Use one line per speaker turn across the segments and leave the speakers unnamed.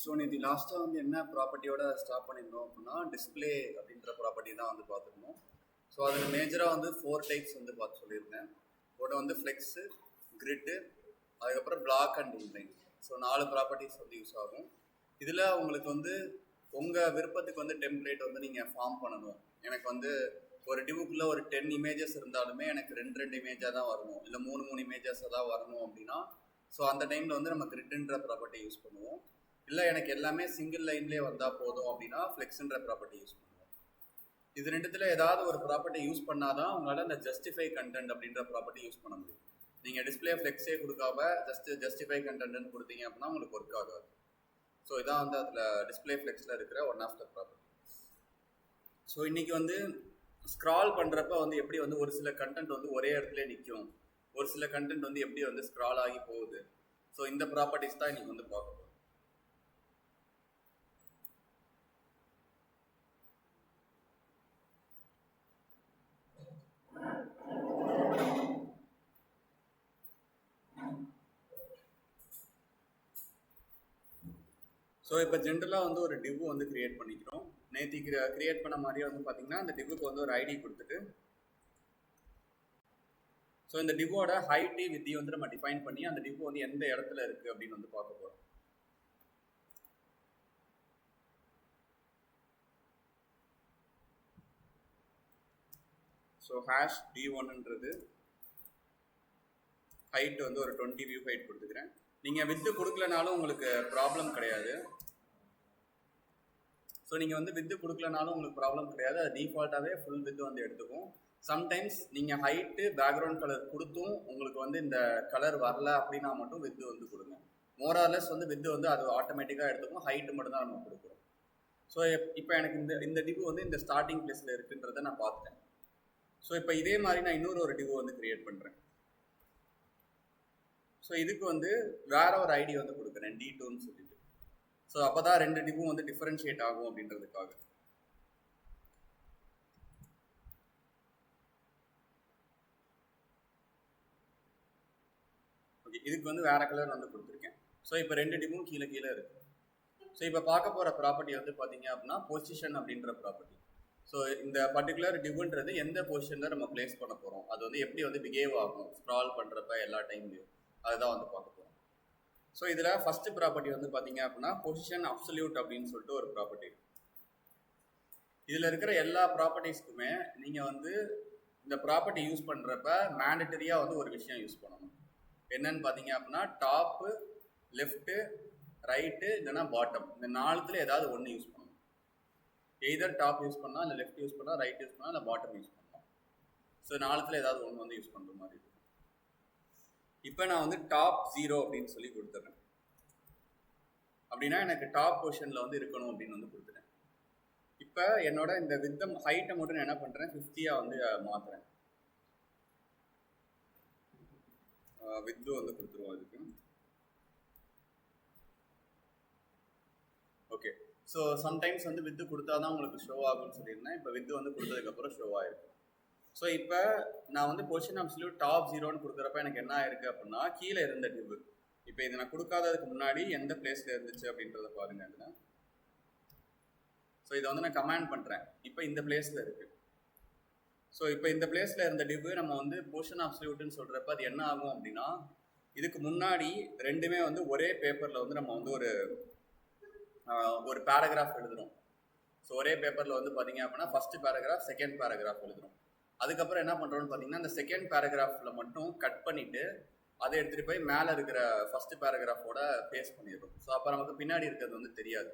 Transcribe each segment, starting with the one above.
So இது லாஸ்ட்டாக வந்து என்ன ப்ராப்பர்ட்டியோட ஸ்டார்ட் பண்ணியிருந்தோம் அப்படின்னா டிஸ்பிளே அப்படின்ற ப்ராப்பர்ட்டி தான் வந்து பார்த்துருந்தோம். ஸோ அதில் மேஜராக வந்து 4 டைப்ஸ் வந்து பார்த்து சொல்லியிருந்தேன். ஒன்று வந்து ஃப்ளெக்ஸு, கிரிட்டு, அதுக்கப்புறம் block and inline. So 4 properties வந்து யூஸ் ஆகும். இதில் உங்களுக்கு வந்து உங்கள் விருப்பத்துக்கு வந்து டெம்ப்ளேட் வந்து நீங்கள் ஃபார்ம் பண்ணணும். எனக்கு வந்து ஒரு டிவுக்குள்ளே ஒரு 10 இமேஜஸ் இருந்தாலுமே எனக்கு 2 இமேஜாக தான் வரணும், இல்லை 3 இமேஜஸாக தான் வரணும் அப்படின்னா ஸோ அந்த டைமில் வந்து நம்ம கிரிட்டுன்ற ப்ராப்பர்ட்டி யூஸ் பண்ணுவோம். இல்லை எனக்கு எல்லாமே சிங்கிள் லைன்லேயே வந்தால் போதும் அப்படின்னா ஃப்ளெக்ஸுன்ற ப்ராப்பர்ட்டி யூஸ் பண்ணுவோம். இது ரெண்டுத்தில் ஏதாவது ஒரு ப்ராப்பர்ட்டி யூஸ் பண்ணால் தான் உங்களால் அந்த ஜஸ்டிஃபை கண்டென்ட் அப்படின்ற ப்ராப்பர்ட்டி யூஸ் பண்ண முடியும். நீங்கள் டிஸ்பிளே ஃப்ளெக்ஸே கொடுக்காம ஜஸ்டிஃபை கண்டென்ட்னு கொடுத்தீங்க அப்படின்னா உங்களுக்கு ஒர்க் ஆகாது. ஸோ இதான் வந்து அதில் டிஸ்பிளே ஃப்ளெக்ஸில் இருக்கிற one of the property. So இன்றைக்கி வந்து ஸ்க்ரால் பண்ணுறப்ப வந்து எப்படி வந்து ஒரு சில கண்டென்ட் வந்து ஒரே இடத்துல நிற்கும், ஒரு சில கண்டென்ட் வந்து எப்படி வந்து ஸ்க்ரால் ஆகி போகுது. ஸோ இந்த ப்ராப்பர்ட்டிஸ் தான் இன்றைக்கி வந்து பார்க்கணும். ஸோ இப்போ ஜென்ரலாக வந்து ஒரு டிவ் வந்து கிரியேட் பண்ணிக்கிறோம். நேற்று கிரியேட் பண்ண மாதிரியே வந்து பார்த்தீங்கன்னா அந்த டிவ்வுக்கு வந்து ஒரு ஐடி கொடுத்துட்டு ஸோ இந்த டிவோட ஹைட்டு வித்தி வந்து நம்ம டிஃபைன் பண்ணி அந்த டிவ் வந்து எந்த இடத்துல இருக்குது அப்படின்னு வந்து பார்க்க போகிறோம். ஸோ ஹேஷ் d1ன்றது ஹைட் வந்து ஒரு 20 வியூ ஹைட் கொடுத்துக்கிறேன். நீங்கள் வித்து கொடுக்கலனாலும் உங்களுக்கு ப்ராப்ளம் கிடையாது. ஸோ நீங்கள் வந்து வித்து கொடுக்கலனாலும் உங்களுக்கு ப்ராப்ளம் கிடையாது. அது டிஃபால்ட்டாகவே ஃபுல் வித்து வந்து எடுத்துக்கும். சம்டைம்ஸ் நீங்கள் ஹைட்டு பேக்ரவுண்ட் கலர் கொடுத்தும் உங்களுக்கு வந்து இந்த கலர் வரல அப்படின்னா மட்டும் வித்து வந்து கொடுங்க. மோரார்லெஸ் வந்து வித்து வந்து அது ஆட்டோமேட்டிக்காக எடுத்துக்கும், ஹைட்டு மட்டும் தான் நம்ம கொடுக்குறோம். ஸோ இப்போ எனக்கு இந்த டிவ் வந்து இந்த ஸ்டார்டிங் பிளேஸில் இருக்குன்றதை நான் பார்த்துட்டேன். ஸோ இப்போ இதே மாதிரி நான் இன்னொரு ஒரு டிவ் வந்து கிரியேட் பண்ணுறேன். ஸோ இதுக்கு வந்து வேற ஒரு ஐடி வந்து கொடுக்குறேன், d2ன்னு சொல்லிட்டு. ஸோ அப்போ தான் 2 டிவும் வந்து டிஃபரன்ஷியேட் ஆகும் அப்படின்றதுக்காக. ஓகே, இதுக்கு வந்து வேற கலர் வந்து கொடுத்துருக்கேன். ஸோ இப்போ 2 டிவும் கீழே இருக்கு. ஸோ இப்போ பார்க்க போகிற ப்ராப்பர்ட்டி வந்து பார்த்தீங்க அப்படின்னா பொசிஷன் அப்படின்ற ப்ராப்பர்ட்டி. ஸோ இந்த பர்டிகுலர் டிவுன்றது எந்த பொசிஷனில் நம்ம பிளேஸ் பண்ண போகிறோம், அது வந்து எப்படி வந்து பிஹேவ் ஆகும் ஸ்க்ரால் பண்ணுறப்ப எல்லா டைம்லையும், அதுதான் வந்து பார்க்க போகிறோம். ஸோ இதில் ஃபஸ்ட்டு ப்ராப்பர்ட்டி வந்து பார்த்தீங்க அப்படின்னா பொசிஷன் அப்சல்யூட் அப்படின்னு சொல்லிட்டு ஒரு ப்ராப்பர்ட்டி. இதில் இருக்கிற எல்லா ப்ராப்பர்ட்டிஸ்க்குமே நீங்கள் வந்து இந்த ப்ராப்பர்ட்டி யூஸ் பண்ணுறப்ப மேண்டட்டரியாக வந்து ஒரு விஷயம் யூஸ் பண்ணணும். என்னன்னு பார்த்தீங்க அப்படின்னா டாப்பு, லெஃப்ட்டு, ரைட்டு, இல்லைன்னா பாட்டம், இந்த 4த்துல ஏதாவது ஒன்று யூஸ் பண்ணணும். எய்தர் டாப் யூஸ் பண்ணலாம், இல்லை லெஃப்ட் யூஸ் பண்ணலாம், ரைட் யூஸ் பண்ணலாம், இல்லை பாட்டம் யூஸ் பண்ணலாம். ஸோ 4த்துல ஏதாவது ஒன்று வந்து யூஸ் பண்ணுற மாதிரி இருக்கும். இப்போ நான் வந்து டாப் 0 அப்படின்னு சொல்லி கொடுத்துட்றேன். அப்படின்னா எனக்கு டாப் பொசிஷனில் வந்து இருக்கணும் அப்படின்னு வந்து கொடுத்துட்டேன். இப்போ என்னோட இந்த வித்தம் ஹைட்டை மட்டும் நான் என்ன பண்ணுறேன், 50 வந்து மாற்றுறேன். வித்து வந்து கொடுத்துருவோம் அதுக்கு. ஓகே, ஸோ சம்டைம்ஸ் வந்து வித்து கொடுத்தா தான் உங்களுக்கு ஷோ ஆகும்னு சொல்லியிருந்தேன். இப்போ வித்து வந்து கொடுத்ததுக்கப்புறம் ஷோ ஆகிருக்கு. ஸோ இப்போ நான் வந்து பொசிஷன் அப்சல்யூட் டாப் 0ன்னு கொடுக்குறப்ப எனக்கு என்ன ஆயிருக்கு அப்படின்னா கீழே இருந்த டிவ் இப்போ இது நான் கொடுக்காததுக்கு முன்னாடி எந்த பிளேஸில் இருந்துச்சு அப்படின்றத பாருங்க. அதில் ஸோ இதை வந்து நான் கமாண்ட் பண்ணுறேன். இப்போ இந்த பிளேஸில் இருக்குது. ஸோ இப்போ இந்த பிளேஸில் இருந்த டிவ் நம்ம வந்து பொசிஷன் அப்சல்யூட்னு சொல்கிறப்ப அது என்ன ஆகும் அப்படின்னா இதுக்கு முன்னாடி ரெண்டுமே வந்து ஒரே பேப்பரில் வந்து நம்ம வந்து ஒரு பேராகிராஃப் எழுதுறோம். ஸோ ஒரே பேப்பரில் வந்து பார்த்தீங்க அப்படின்னா ஃபஸ்ட்டு பேராகிராஃப், செகண்ட் பேராகிராஃப் எழுதுறோம். அதுக்கப்புறம் என்ன பண்ணுறோம்னு பார்த்தீங்கன்னா இந்த செகண்ட் பேராகிராஃபில் மட்டும் கட் பண்ணிவிட்டு அதை எடுத்துகிட்டு போய் மேலே இருக்கிற ஃபஸ்ட்டு பேராகிராஃபோட பேஸ்ட் பண்ணிடுறோம். ஸோ அப்போ நமக்கு பின்னாடி இருக்கிறது வந்து தெரியாது,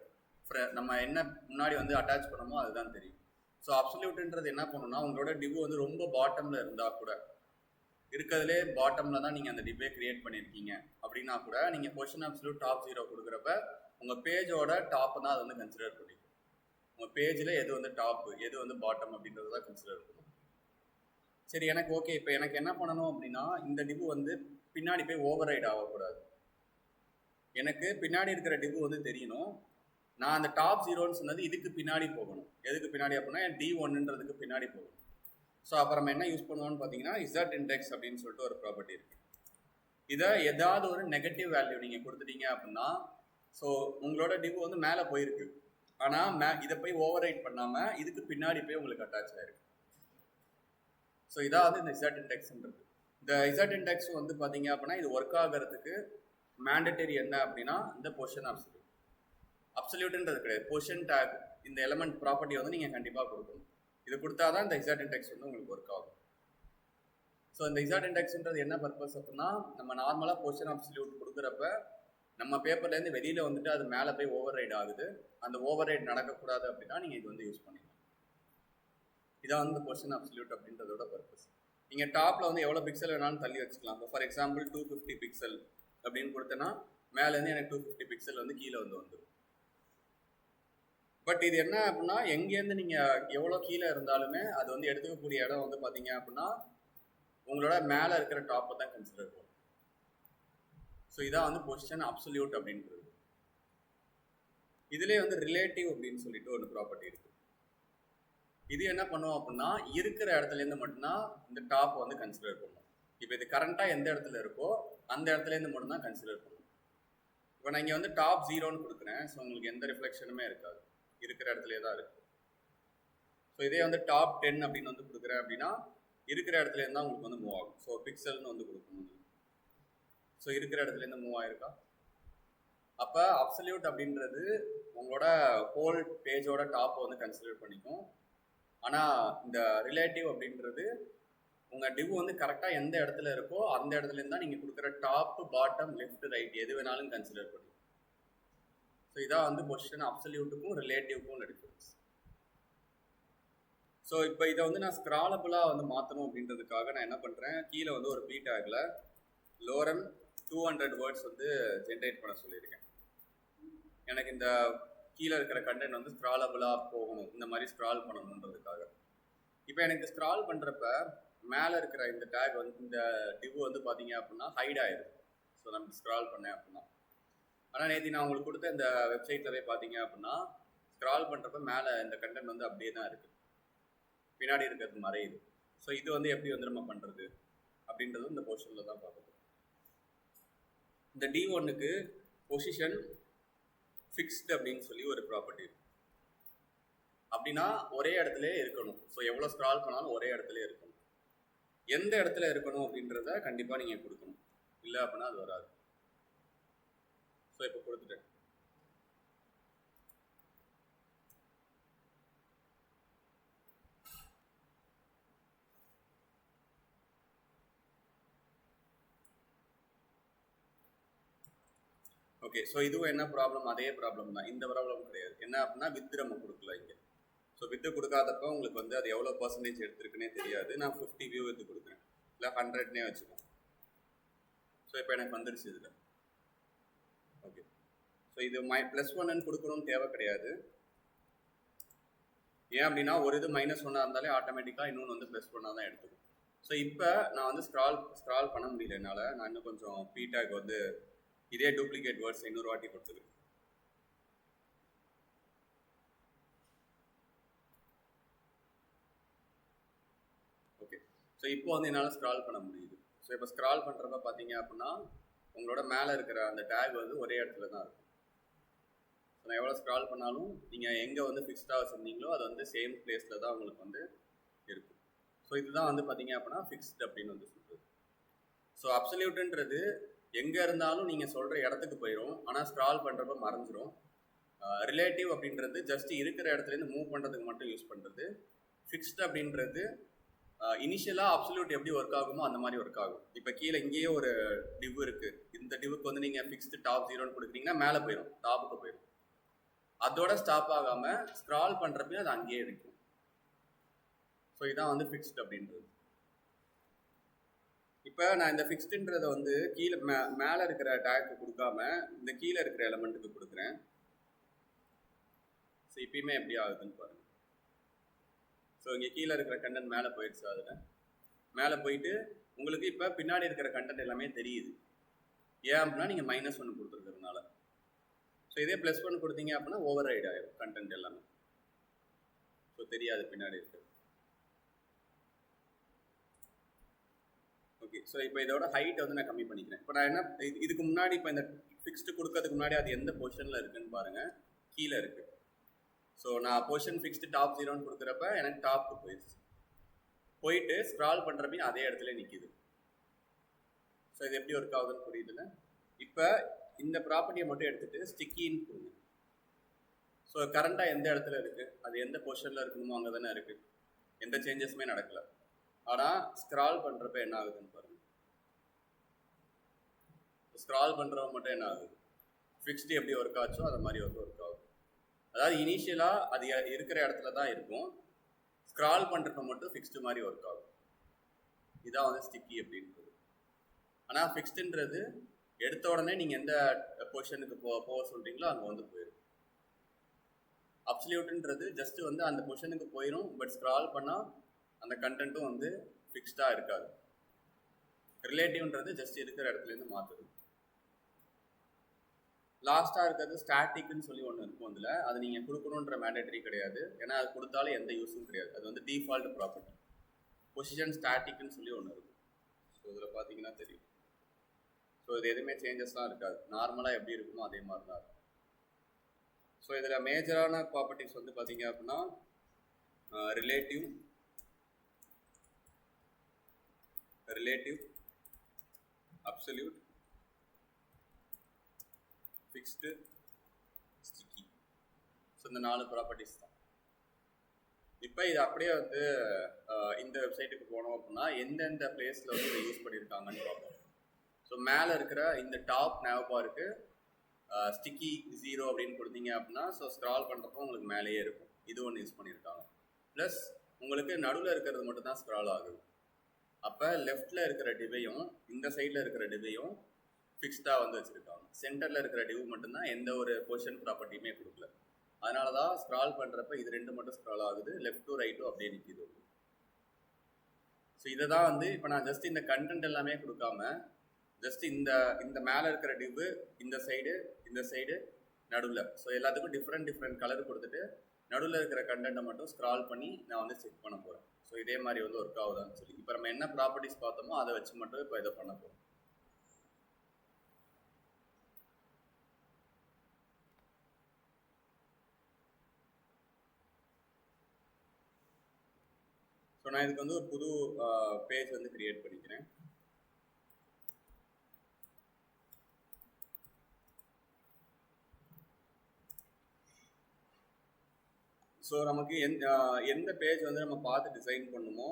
நம்ம என்ன முன்னாடி வந்து அட்டாச் பண்ணமோ அதுதான் தெரியும். ஸோ அப்சல்யூட்ன்றது என்ன பண்ணணும்னா உங்களோட டிவ் வந்து ரொம்ப பாட்டமில் இருந்தால் கூட, இருக்கிறதுலே பாட்டமில் தான் நீங்கள் அந்த டிவ்வே கிரியேட் பண்ணியிருக்கீங்க அப்படின்னா கூட நீங்கள் பொசிஷன் அப்சல்யூட் டாப் 0 கொடுக்குறப்ப உங்கள் பேஜோட டாப் தான் அதை வந்து கன்சிடர் பண்ணிக்கும். உங்கள் பேஜில் எது வந்து டாப்பு, எது வந்து பாட்டம் அப்படின்றது தான் கன்சிடர் பண்ணும். சரி, எனக்கு ஓகே. இப்போ எனக்கு என்ன பண்ணணும் அப்படின்னா இந்த டிவ் வந்து பின்னாடி போய் ஓவர் ரைட் ஆகக்கூடாது. எனக்கு பின்னாடி இருக்கிற டிவ் வந்து தெரியணும். நான் அந்த டாப் 0ன்னு சொன்னது இதுக்கு பின்னாடி போகணும். எதுக்கு பின்னாடி அப்படின்னா d1ன்றதுக்கு பின்னாடி போகணும். ஸோ அப்புறம் நம்ம என்ன யூஸ் பண்ணுவோம்னு பார்த்தீங்கன்னா இசட் இண்டெக்ஸ் அப்படின்னு சொல்லிட்டு ஒரு ப்ராப்பர்ட்டி இருக்குது. இதை ஏதாவது ஒரு நெகட்டிவ் வேல்யூ நீங்கள் கொடுத்துட்டீங்க அப்படின்னா ஸோ உங்களோட டிவ் வந்து மேலே போயிருக்கு, ஆனால் இதை போய் ஓவர் ரைட் பண்ணாமல் இதுக்கு பின்னாடி போய் உங்களுக்கு அட்டாச் ஆயிருக்கு. ஸோ இதான் வந்து இந்த இசட் இண்டெக்ஸ்ன்றது. இந்த இசட் இண்டெக்ஸ் வந்து பார்த்தீங்க அப்படின்னா இது ஒர்க் ஆகிறதுக்கு மேண்டட்டரி என்ன அப்படின்னா இந்த பொசிஷன் அப்சல்யூட். அப்சல்யூட்ன்றது கிடையாது, பொசிஷன் டேக் இந்த எலமெண்ட் ப்ராப்பர்ட்டி வந்து நீங்கள் கண்டிப்பாக கொடுக்கணும். இது கொடுத்தா தான் இந்த இசட் இண்டெக்ஸ் வந்து உங்களுக்கு ஒர்க் ஆகும். ஸோ இந்த இசட் இண்டெக்ஸ்ன்றது என்ன பர்பஸ் அப்படின்னா, நம்ம நார்மலாக பொசிஷன் அப்சல்யூட் கொடுக்குறப்ப நம்ம பேப்பர்லேருந்து வெளியில் வந்துட்டு அது மேலே போய் ஓவர் ரைட் ஆகுது. அந்த ஓவர் ரைட் நடக்கக்கூடாது அப்படின்னா நீங்கள் இது வந்து யூஸ் பண்ணிக்கலாம். இதான் வந்து பொசிஷன் அப்சல்யூட் அப்படின்றதோட பர்பஸ். நீங்கள் டாப்பில் வந்து எவ்வளோ பிக்சல் வேணாலும் தள்ளி வச்சுக்கலாம். இப்போ ஃபார் எக்ஸாம்பிள் 250 பிக்சல் அப்படின்னு கொடுத்தேன்னா மேலேருந்து எனக்கு 250 பிக்சல் வந்து கீழே வந்து வந்துடும். பட் இது என்ன அப்படின்னா, எங்கேருந்து நீங்கள் எவ்வளோ கீழே இருந்தாலுமே அது வந்து எடுத்துக்கக்கூடிய இடம் வந்து பார்த்தீங்க அப்படின்னா உங்களோட மேலே இருக்கிற டாப்பை தான் கன்சிடர் பண்ணும். ஸோ இதான் வந்து பொசிஷன் அப்சல்யூட் அப்படின்றது. இதுலேயே வந்து ரிலேட்டிவ் அப்படின்னு சொல்லிட்டு ஒரு ப்ராப்பர்ட்டி இருக்குது. இது என்ன பண்ணுவோம் அப்படின்னா, இருக்கிற இடத்துலேருந்து மட்டும்தான் இந்த டாப் வந்து கன்சிடர் பண்ணும். இப்போ இது கரண்ட்டாக எந்த இடத்துல இருக்கோ அந்த இடத்துலேருந்து மட்டும்தான் கன்சிடர் பண்ணும். இப்போ நான் இங்கே வந்து டாப் 0ன்னு கொடுக்குறேன். ஸோ உங்களுக்கு எந்த ரிஃப்ளெக்ஷனுமே இருக்காது, இருக்கிற இடத்துலேயே தான் இருக்குது. ஸோ இதே வந்து டாப் 10 அப்படின்னு வந்து கொடுக்குறேன் அப்படின்னா இருக்கிற இடத்துலேருந்து தான் உங்களுக்கு வந்து மூவ் ஆகும். ஸோ பிக்சல்னு வந்து கொடுக்கணும். ஸோ இருக்கிற இடத்துலேருந்து மூவ் ஆயிருக்கா. அப்போ அப்சல்யூட் அப்படின்றது உங்களோட ஹோல் பேஜோட டாப்பை வந்து கன்சிடர் பண்ணிக்கும். ஆனால் இந்த ரிலேட்டிவ் அப்படின்றது உங்கள் டிவ் வந்து கரெக்டாக எந்த இடத்துல இருக்கோ அந்த இடத்துலேருந்து தான் நீங்கள் கொடுக்குற டாப், பாட்டம், லெஃப்ட், ரைட் எது வேணாலும் கன்சிடர் பண்ணிக்கும். ஸோ இதான் வந்து பொசிஷன் அப்சல்யூட்டுக்கும் ரிலேட்டிவ்க்கும் உள்ள டிஃபரன்ஸ். ஸோ இப்போ இதை வந்து நான் ஸ்க்ராலபிளாக வந்து மாற்றணும் அப்படின்றதுக்காக நான் என்ன பண்ணுறேன், கீழே வந்து ஒரு பி டேக்கில் லோரன் 200 வேர்ட்ஸ் வந்து ஜென்ரேட் பண்ண சொல்லியிருக்கேன். எனக்கு இந்த கீழே இருக்கிற கண்டென்ட் வந்து ஸ்க்ராலபிளாக போகணும், இந்த மாதிரி ஸ்க்ரால் பண்ணணுன்றதுக்காக. இப்போ எனக்கு ஸ்க்ரால் பண்ணுறப்ப மேலே இருக்கிற இந்த டேக் வந்து இந்த டிவ் வந்து பார்த்தீங்க அப்படின்னா ஹைட் ஆயிடுது. ஸோ நம்ம ஸ்க்ரால் பண்ணேன் அப்படின்னா. ஆனால் நேற்று நான் உங்களுக்கு கொடுத்த இந்த வெப்சைட்டில் போய் பார்த்தீங்க அப்படின்னா ஸ்க்ரால் பண்ணுறப்ப மேலே இந்த கண்டென்ட் வந்து அப்படியே தான் இருக்குது, பின்னாடி இருக்கிறது மறையுது. ஸோ இது வந்து எப்படி வந்து நம்ம பண்ணுறது அப்படின்றது இந்த பொசிஷனில் தான் பார்க்குறோம். இந்த D1க்கு பொசிஷன் ஃபிக்ஸ்டு அப்படின்னு சொல்லி ஒரு ப்ராப்பர்ட்டி இருக்கு. அப்படின்னா ஒரே இடத்துல இருக்கணும். ஸோ எவ்வளோ ஸ்க்ரால் பண்ணாலும் ஒரே இடத்துல இருக்கணும். எந்த இடத்துல இருக்கணும் அப்படின்றத கண்டிப்பாக நீங்கள் கொடுக்கணும், இல்லை அப்படின்னா அது வராது. ஸோ இப்போ கொடுத்துட்டேன். ஓகே, ஸோ இதுவும் என்ன ப்ராப்ளம், அதே ப்ராப்ளம் தான். இந்த ப்ராப்ளம் கிடையாது. என்ன அப்படின்னா வித்து நம்ம கொடுக்கல இங்கே. ஸோ வித்து கொடுக்காதப்ப உங்களுக்கு வந்து அது எவ்வளோ பர்சன்டேஜ் எடுத்துருக்குன்னே தெரியாது. நான் 50 வியூ வித்து கொடுக்குறேன், இல்லை 100னே வச்சுக்கோங்க. ஸோ இப்போ எனக்கு வந்துருச்சு இதில். ஓகே, ஸோ இது +1ன்னு கொடுக்கணும்னு தேவை கிடையாது. ஏன் அப்படின்னா ஒரு இது -1 இருந்தாலே ஆட்டோமேட்டிக்காக இன்னொன்று வந்து +1 தான் எடுத்துக்கும். ஸோ இப்போ நான் வந்து ஸ்க்ரால் பண்ண முடியல என்னால். நான் இன்னும் கொஞ்சம் பீடாக் வந்து இதே டூப்ளிகேட் வேர்ட்ஸ் இன்னொரு வாட்டி கொடுத்துருக்கு. ஓகே, ஸோ இப்போ வந்து என்னால் ஸ்க்ரால் பண்ண முடியுது. ஸோ இப்போ ஸ்க்ரால் பண்ணுறப்ப பார்த்தீங்க அப்படின்னா உங்களோட மேலே இருக்கிற அந்த டேக் வந்து ஒரே இடத்துல தான் இருக்கும். ஸோ நான் எவ்வளோ ஸ்க்ரால் பண்ணாலும் நீங்கள் எங்கே வந்து ஃபிக்ஸ்டாக வச்சுருந்தீங்களோ அது வந்து சேம் பிளேஸில் தான் உங்களுக்கு வந்து இருக்கும். ஸோ இதுதான் வந்து பார்த்தீங்க அப்படின்னா ஃபிக்ஸ்டு அப்படின்னு வந்து சொல்கிறது. ஸோ அப்சல்யூட்ன்றது எங்கே இருந்தாலும் நீங்கள் சொல்கிற இடத்துக்கு போயிடும், ஆனால் ஸ்க்ரால் பண்ணுறப்ப மறைஞ்சிரும். ரிலேட்டிவ் அப்படின்றது ஜஸ்ட் இருக்கிற இடத்துலேருந்து மூவ் பண்ணுறதுக்கு மட்டும் யூஸ் பண்ணுறது. ஃபிக்ஸ்டு அப்படின்றது இனிஷியலாக அப்சல்யூட் எப்படி ஒர்க் ஆகுமோ அந்த மாதிரி ஒர்க் ஆகும். இப்போ கீழே இங்கேயே ஒரு டிவ் இருக்குது. இந்த டிவுக்கு வந்து நீங்கள் ஃபிக்ஸ்டு டாப் 0ன்னு கொடுக்குறீங்கன்னா மேலே போயிடும், டாப்புக்கு போயிடும். அதோட ஸ்டாப் ஆகாமல் ஸ்க்ரால் பண்ணுறப்பையும் அது அங்கேயே இருக்கும். ஸோ இதான் வந்து ஃபிக்ஸ்டு அப்படின்றது. இப்போ நான் இந்த ஃபிக்ஸ்டுன்றதை வந்து கீழே மேலே இருக்கிற டேக்கு கொடுக்காம இந்த கீழே இருக்கிற எலமெண்ட்டுக்கு கொடுக்குறேன். ஸோ இப்பயுமே எப்படி ஆகுதுன்னு பாருங்கள். ஸோ இங்கே கீழே இருக்கிற கண்டென்ட் மேலே போயிடுச்சு. அதில் மேலே போயிட்டு உங்களுக்கு இப்போ பின்னாடி இருக்கிற கண்டென்ட் எல்லாமே தெரியுது. ஏன் அப்படின்னா நீங்கள் -1 கொடுத்துருக்கிறதுனால. ஸோ இதே +1 கொடுத்தீங்க அப்படின்னா ஓவர் ரைட் ஆகிடும் கண்டென்ட் எல்லாமே. ஸோ தெரியாது பின்னாடி இருக்கிறது. ஓகே, ஸோ இப்போ இதோட ஹைட்டை வந்து நான் கம்மி பண்ணிக்கிறேன். இப்போ நான் என்ன இதுக்கு முன்னாடி இப்போ இந்த ஃபிக்ஸ்டு கொடுக்கறதுக்கு முன்னாடி அது எந்த பொசிஷனில் இருக்குன்னு பாருங்கள், கீழே இருக்குது. ஸோ நான் பொசிஷன் ஃபிக்ஸ்டு டாப் 0ன்னு கொடுக்குறப்ப எனக்கு டாப்க்கு போயிடுச்சு. போயிட்டு ஸ்க்ரால் பண்ணுறப்பையும் அதே இடத்துல நிற்கிது. ஸோ இது எப்படி ஒர்க் ஆகுதுன்னு புரியுதுல்ல? இப்போ இந்த ப்ராப்பர்ட்டியை மட்டும் எடுத்துகிட்டு ஸ்டிக்கின்னு கொடுங்க. ஸோ கரண்ட்டாக எந்த இடத்துல இருக்குது, அது எந்த பொசிஷனில் இருக்கணுமோ அங்கே தானே இருக்குது, எந்த சேஞ்சஸுமே நடக்கலை. ஆனால் ஸ்க்ரால் பண்ணுறப்ப என்ன ஆகுதுன்னு பாருங்கள். ஸ்க்ரால் பண்ணுறவங்க மட்டும் என்ன ஆகுது, ஃபிக்ஸ்டு எப்படி ஒர்க் ஆச்சோ அது மாதிரி வந்து ஒர்க் ஆகும். அதாவது இனிஷியலாக அது இருக்கிற இடத்துல தான் இருக்கும், ஸ்க்ரால் பண்ணுறப்ப மட்டும் ஃபிக்ஸ்டு மாதிரி ஒர்க் ஆகும். இதான் வந்து ஸ்டிக்கி அப்படின்றது. ஆனால் ஃபிக்ஸ்டுன்றது எடுத்த உடனே நீங்கள் எந்த பொசிஷனுக்கு போக சொல்கிறீங்களோ அங்கே வந்து போயிடும். அப்சல்யூட்ன்றது ஜஸ்ட் வந்து அந்த பொசிஷனுக்கு போயிடும், பட் ஸ்க்ரால் பண்ணால் அந்த கண்டென்ட்டும் வந்து ஃபிக்ஸ்டாக இருக்காது. ரிலேட்டிவ்ன்றது ஜஸ்ட் இருக்கிற இடத்துலேருந்து மாற்றுது. லாஸ்ட்டாக இருக்கிறது ஸ்டாட்டிக்னு சொல்லி ஒன்று இருக்கும். அதில் அது நீங்கள் கொடுக்கணுன்ற மேண்டேட்டரி கிடையாது, ஏன்னா அது கொடுத்தாலும் எந்த யூஸும் கிடையாது. அது வந்து டிஃபால்ட் ப்ராப்பர்ட்டி. பொசிஷன் ஸ்டாட்டிக்னு சொல்லி ஒன்று இருக்கும். ஸோ இதில் பார்த்தீங்கன்னா தெரியும். ஸோ இது எதுவுமே சேஞ்சஸ்லாம் இருக்காது, நார்மலாக எப்படி இருக்குமோ அதே மாதிரி தான் இருக்கும். ஸோ இதில் மேஜரான ப்ராப்பர்ட்டிஸ் வந்து பார்த்தீங்க அப்படின்னா relative, absolute, fixed, sticky. So இந்த 4 ப்ராப்பர்ட்டிஸ் தான். இப்போ இது அப்படியே வந்து இந்த வெப்சைட்டுக்கு போனோம் அப்படின்னா எந்தெந்த பிளேஸில் வந்து இதை யூஸ் பண்ணியிருக்காங்கன்னு பார்ப்போம். ஸோ மேலே இருக்கிற இந்த டாப் nav பாருக்கு ஸ்டிக்கி 0 அப்படின்னு கொடுத்தீங்க அப்படின்னா ஸோ ஸ்க்ரால் பண்ணுறப்போ உங்களுக்கு மேலேயே இருக்கும். இது ஒன்று யூஸ் பண்ணியிருக்காங்க. ப்ளஸ் உங்களுக்கு நடுவில் இருக்கிறது மட்டும் தான் ஸ்க்ரால் ஆகுது. அப்போ லெஃப்டில் இருக்கிற டிவையும் இந்த சைடில் இருக்கிற டிவையும் ஃபிக்ஸ்டாக வந்து வச்சுருக்காங்க. சென்டரில் இருக்கிற டிவ் மட்டும்தான் எந்த ஒரு பொசிஷன் ப்ராப்பர்ட்டியுமே கொடுக்கல. அதனால தான் ஸ்க்ரால் பண்ணுறப்ப இது 2 மட்டும் ஸ்க்ரால் ஆகுது, லெஃப்ட் டு ரைட்டும் அப்படியே நிற்கிது. ஸோ இதை தான் வந்து இப்போ நான் ஜஸ்ட் இந்த கண்டென்ட் எல்லாமே கொடுக்காம ஜஸ்ட் இந்த மேலே இருக்கிற டிவ், இந்த சைடு நடுவில், ஸோ எல்லாத்துக்கும் டிஃப்ரெண்ட் கலர் கொடுத்துட்டு நடுவில் இருக்கிற கண்டென்ட்டை மட்டும் ஸ்க்ரால் பண்ணி நான் வந்து செக் பண்ண போகிறேன். ஸோ இதே மாதிரி வந்து ஒர்க் ஆகுதான்னு சொல்லி இப்போ நம்ம என்ன ப்ராப்பர்ட்டிஸ் பார்த்தோமோ அதை வச்சு மட்டும் இப்போ இதை பண்ண போகிறோம். ஸோ நான் இதுக்கு வந்து ஒரு புது பேஜ் வந்து கிரியேட் பண்ணிக்கிறேன். ஸோ நமக்கு எந்த பேஜ் வந்து நம்ம பார்த்து டிசைன் பண்ணுமோ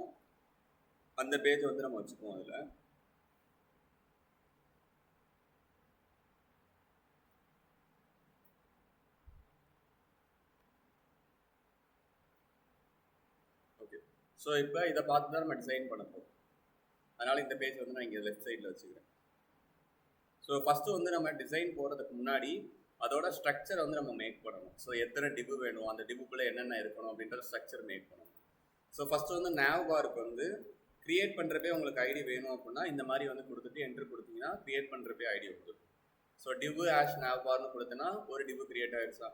அந்த பேஜ் வந்து நம்ம வச்சுக்குவோம். அதில் ஓகே. ஸோ இப்போ இதை பார்த்து தான் நம்ம டிசைன் பண்ண போகிறோம். அதனால் இந்த பேஜ் வந்து நான் இங்கே லெஃப்ட் சைடில் வச்சுக்கிறேன். ஸோ ஃபஸ்ட்டு வந்து நம்ம டிசைன் போகிறதுக்கு முன்னாடி அதோட ஸ்ட்ரக்சர் வந்து நம்ம மேக் பண்ணணும். ஸோ எத்தனை டிவு வேணும், அந்த டிவுக்குள்ளே என்னென்ன இருக்கணும் அப்படின்ற ஸ்ட்ரக்சர் மேக் பண்ணணும். ஸோ ஃபஸ்ட்டு வந்து nav பாருக்கு வந்து க்ரியேட் பண்ணுறப்பே உங்களுக்கு ஐடி வேணும் அப்படின்னா இந்த மாதிரி வந்து கொடுத்துட்டு என்ட்ரு கொடுத்தீங்கன்னா க்ரியேட் பண்ணுறப்பே ஐடி வந்துடும். ஸோ டிவு nav பார்னு கொடுத்தனா ஒரு டிவு க்ரியேட் ஆகிடுச்சா.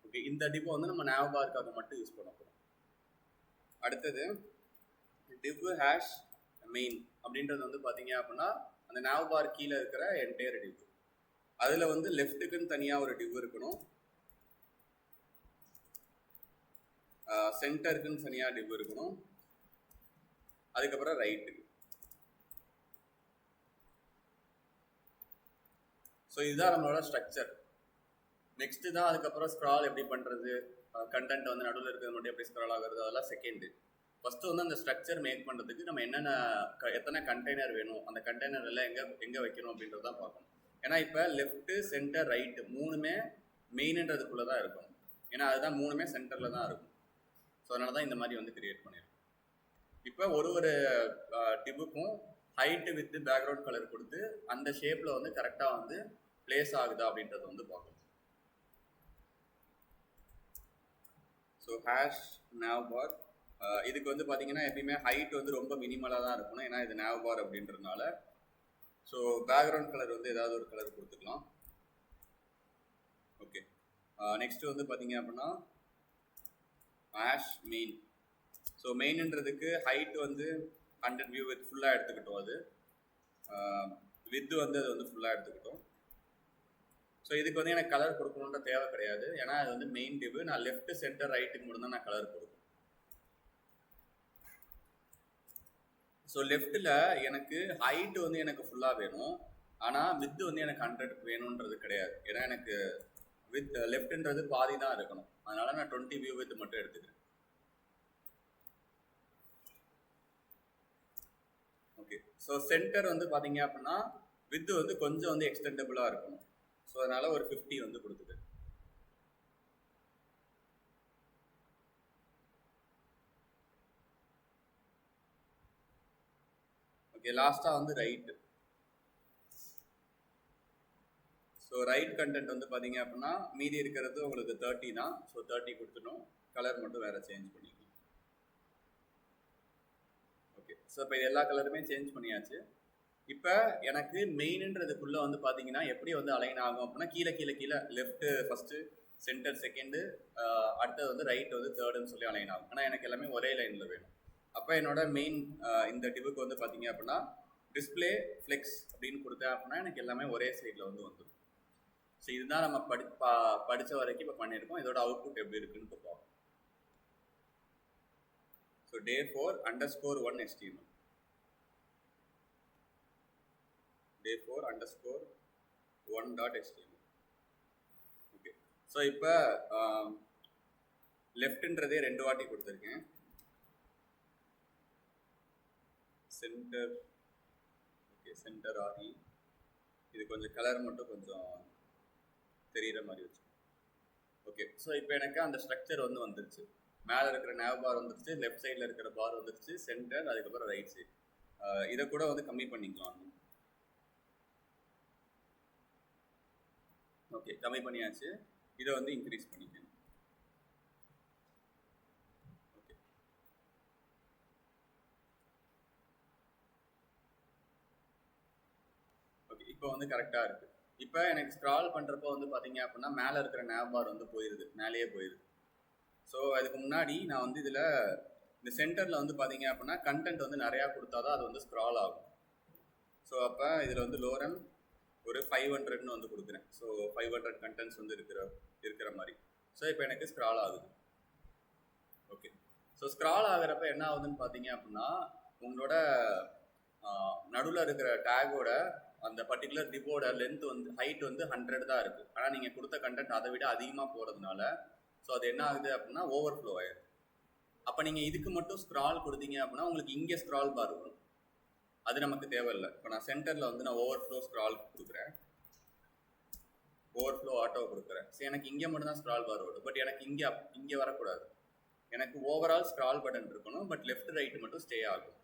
ஓகே, இந்த டிவு வந்து நம்ம nav பாருக்காக மட்டும் யூஸ் பண்ண போகிறோம். அடுத்தது div #main அப்படின்றது வந்து பார்த்தீங்க அப்படின்னா அந்த nav பார் கீழே இருக்கிற என்டையர் டிவ். அதில் வந்து லெஃப்ட்டுக்குன்னு தனியாக ஒரு டிவ் இருக்கணும், சென்டருக்குன்னு தனியாக டிவ் இருக்கணும், அதுக்கப்புறம் ரைட்டுக்கு. ஸோ இதுதான் நம்மளோட ஸ்ட்ரக்சர். நெக்ஸ்ட்டு தான் அதுக்கப்புறம் ஸ்க்ரால் எப்படி பண்ணுறது, கண்டென்ட் வந்து நடுவில் இருக்கிறது மட்டும் எப்படி ஸ்க்ரால் ஆகுறது, அதெல்லாம் செகண்டு. ஃபஸ்ட்டு வந்து அந்த ஸ்ட்ரக்சர் மேக் பண்ணுறதுக்கு நம்ம எத்தனை கண்டெய்னர் வேணும், அந்த கண்டெய்னர் எல்லாம் எங்கே வைக்கணும் அப்படின்றது தான் பார்க்கணும். ஏன்னா இப்போ லெஃப்ட்டு, சென்டர், ரைட்டு 3மே மெயின்ன்றதுக்குள்ளே தான் இருக்கும். ஏன்னா அதுதான் 3மே சென்டரில் தான் இருக்கும். ஸோ அதனால தான் இந்த மாதிரி வந்து கிரியேட் பண்ணியிருக்கோம். இப்போ ஒரு டிவுக்கும் ஹைட்டு வித் பேக்ரவுண்ட் கலர் கொடுத்து அந்த ஷேப்பில் வந்து கரெக்டாக வந்து பிளேஸ் ஆகுதா அப்படின்றத வந்து பார்க்கணும். ஸோ nav bar இதுக்கு வந்து பார்த்தீங்கன்னா எப்பயுமே ஹைட் வந்து ரொம்ப மினிமலாக தான் இருக்கணும், ஏன்னா இது nav bar அப்படின்றதுனால. ஸோ பேக்ரவுண்ட் கலர் வந்து ஏதாவது ஒரு கலர் கொடுத்துக்கலாம். ஓகே, நெக்ஸ்ட்டு வந்து பார்த்தீங்க அப்படின்னா #main. ஸோ மெயின்ன்றதுக்கு ஹைட் வந்து 100 வியூ வித் ஃபுல்லாக எடுத்துக்கிட்டோம், அது வித்து வந்து அது வந்து ஃபுல்லாக எடுத்துக்கிட்டோம். ஸோ இதுக்கு வந்து எனக்கு கலர் கொடுக்கணுன்ற தேவை கிடையாது, ஏன்னா அது வந்து மெயின் டிவ். நான் லெஃப்ட் சென்டர் ரைட்டுக்கு மட்டும் தான் நான் கலர் கொடுப்பேன். ஸோ லெஃப்ட்டில் எனக்கு ஹைட்டு வந்து எனக்கு ஃபுல்லாக வேணும், ஆனால் வித்து வந்து எனக்கு 100 வேணுன்றது கிடையாது. ஏன்னா எனக்கு வித் லெஃப்ட்ன்றது பாதி தான் இருக்கணும், அதனால நான் 20 வியூ வித் மட்டும் எடுத்துக்கிறேன். ஓகே, ஸோ சென்டர் வந்து பார்த்தீங்க அப்படின்னா வித்து வந்து கொஞ்சம் வந்து எக்ஸ்டெண்டபிளாக இருக்கணும். ஸோ அதனால ஒரு 50 வந்து கொடுத்துது. ஓகே, லாஸ்ட்டாக வந்து ரைட்டு. ஸோ ரைட் கண்டென்ட் வந்து பார்த்தீங்க அப்படின்னா மீதி இருக்கிறது உங்களுக்கு 30 தான். ஸோ 30 கொடுத்துட்டோம், கலர் மட்டும் வேறு சேஞ்ச் பண்ணிக்கலாம். ஓகே, ஸோ இப்போ இது எல்லா கலருமே சேஞ்ச் பண்ணியாச்சு. இப்போ எனக்கு மெயின்ன்றதுக்குள்ளே வந்து பார்த்தீங்கன்னா எப்படி வந்து அலைன் ஆகும் அப்படின்னா கீழே கீழே கீழே லெஃப்ட்டு ஃபஸ்ட்டு, சென்டர் செகண்டு, அடுத்தது வந்து ரைட் வந்து தேர்டுன்னு சொல்லி அலைன் ஆகும். ஆனால் எனக்கு எல்லாமே ஒரே லைனில் வேணும். அப்போ என்னோட மெயின் இந்த டிவுக்கு வந்து பார்த்தீங்க அப்படின்னா டிஸ்பிளே ஃப்ளெக்ஸ் அப்படின்னு கொடுத்தேன் அப்படின்னா எனக்கு எல்லாமே ஒரே சைடில் வந்து வந்துடும். ஸோ இதுதான் நம்ம படித்த வரைக்கும் இப்போ பண்ணியிருக்கோம். இதோட அவுட்புட் எப்படி இருக்குன்னு இப்போ பார்ப்போம். So day 4_1 HTML, day 4_1.html. Okay, so இப்போ லெஃப்ட்ன்றதே 2 வாட்டி கொடுத்துருக்கேன். சென்டர், ஓகே, சென்டர் ஆகி இது கொஞ்சம் கலர் மட்டும் கொஞ்சம் தெரிகிற மாதிரி வச்சு. ஓகே, ஸோ இப்போ எனக்கு அந்த ஸ்ட்ரக்சர் வந்து வந்துருச்சு. மேலே இருக்கிற நேவ் பார் வந்துருச்சு, லெஃப்ட் சைடில் இருக்கிற பார் வந்துருச்சு, சென்டர், அதுக்கப்புறம் ரைட் சைடு. இதை கூட வந்து கம்மி பண்ணிக்கலாம். ஓகே, கம்மி பண்ணியாச்சு. இதை வந்து இன்க்ரீஸ் பண்ணிக்கணும். ஓகே, ஓகே, இப்போ வந்து கரெக்டாக இருக்குது. இப்போ எனக்கு ஸ்க்ரால் பண்ணுறப்போ வந்து பார்த்தீங்க அப்படின்னா மேலே இருக்கிற நேவ் பார் வந்து போயிடுது, மேலேயே போயிடுது. ஸோ அதுக்கு முன்னாடி நான் வந்து இதில் இந்த சென்டரில் வந்து பார்த்தீங்க அப்படின்னா கண்டென்ட் வந்து நிறையா கொடுத்தா தான் அது வந்து ஸ்க்ரால் ஆகும். ஸோ அப்போ இதில் வந்து லோரன் ஒரு 500ன்னு வந்து கொடுக்குறேன். ஸோ 500 கண்டென்ட்ஸ் வந்து இருக்கிற மாதிரி. ஸோ இப்போ எனக்கு ஸ்க்ரால் ஆகுது. ஓகே, ஸோ ஸ்க்ரால் ஆகிறப்ப என்ன ஆகுதுன்னு பார்த்தீங்க அப்படின்னா உங்களோட நடுவில் இருக்கிற டேகோட அந்த பர்டிகுலர் டிவோட லென்த் வந்து ஹைட் வந்து 100 தான் இருக்குது. ஆனால் நீங்கள் கொடுத்த கண்டென்ட் அதை விட அதிகமாக போகிறதுனால ஸோ அது என்ன ஆகுது அப்படின்னா ஓவர்ஃப்ளோ ஆயிடுது. அப்போ நீங்கள் இதுக்கு மட்டும் ஸ்க்ரால் கொடுத்தீங்க அப்படின்னா உங்களுக்கு இங்கே ஸ்க்ரால் பார் வரும், அது நமக்கு தேவையில்லை. இப்போ நான் சென்டரில் வந்து நான் ஓவர்ஃப்ளோ ஸ்க்ரால் கொடுக்குறேன், ஓவர்ஃப்ளோ ஆட்டோ கொடுக்குறேன். ஸோ எனக்கு இங்கே மட்டும் தான் ஸ்க்ரால் பார் வரும், பட் எனக்கு இங்கே வரக்கூடாது. எனக்கு ஓவரால் ஸ்க்ரால் பட்டன் இருக்கணும், பட் லெஃப்ட் ரைட்டு மட்டும் ஸ்டே ஆகும்.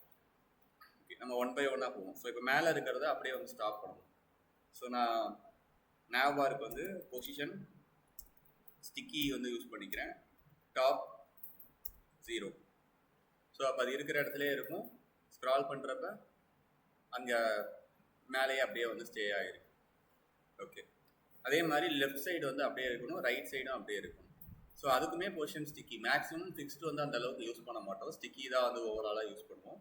ஓகே, நம்ம 1 by 1 போவோம். ஸோ இப்போ மேலே இருக்கிறத அப்படியே வந்து ஸ்டாப் பண்ணணும். ஸோ நான் நேவ் பாருக்கு வந்து பொசிஷன் ஸ்டிக்கி வந்து யூஸ் பண்ணிக்கிறேன், டாப் 0. ஸோ அப்போ அது இருக்கிற இடத்துல இருக்கும், ஸ்க்ரால் பண்ணுறப்ப அங்கே மேலேயே அப்படியே வந்து ஸ்டே ஆகிருக்கு. ஓகே, அதே மாதிரி லெஃப்ட் சைடு வந்து அப்படியே இருக்கணும், ரைட் சைடும் அப்படியே இருக்கணும். ஸோ அதுக்குமே பொசிஷன் ஸ்டிக்கி, மேக்ஸிமம் ஃபிக்ஸ்டு வந்து அந்த அளவுக்கு யூஸ் பண்ண மாட்டோம், ஸ்டிக்கி தான் வந்து ஓவராலாக யூஸ் பண்ணுவோம்.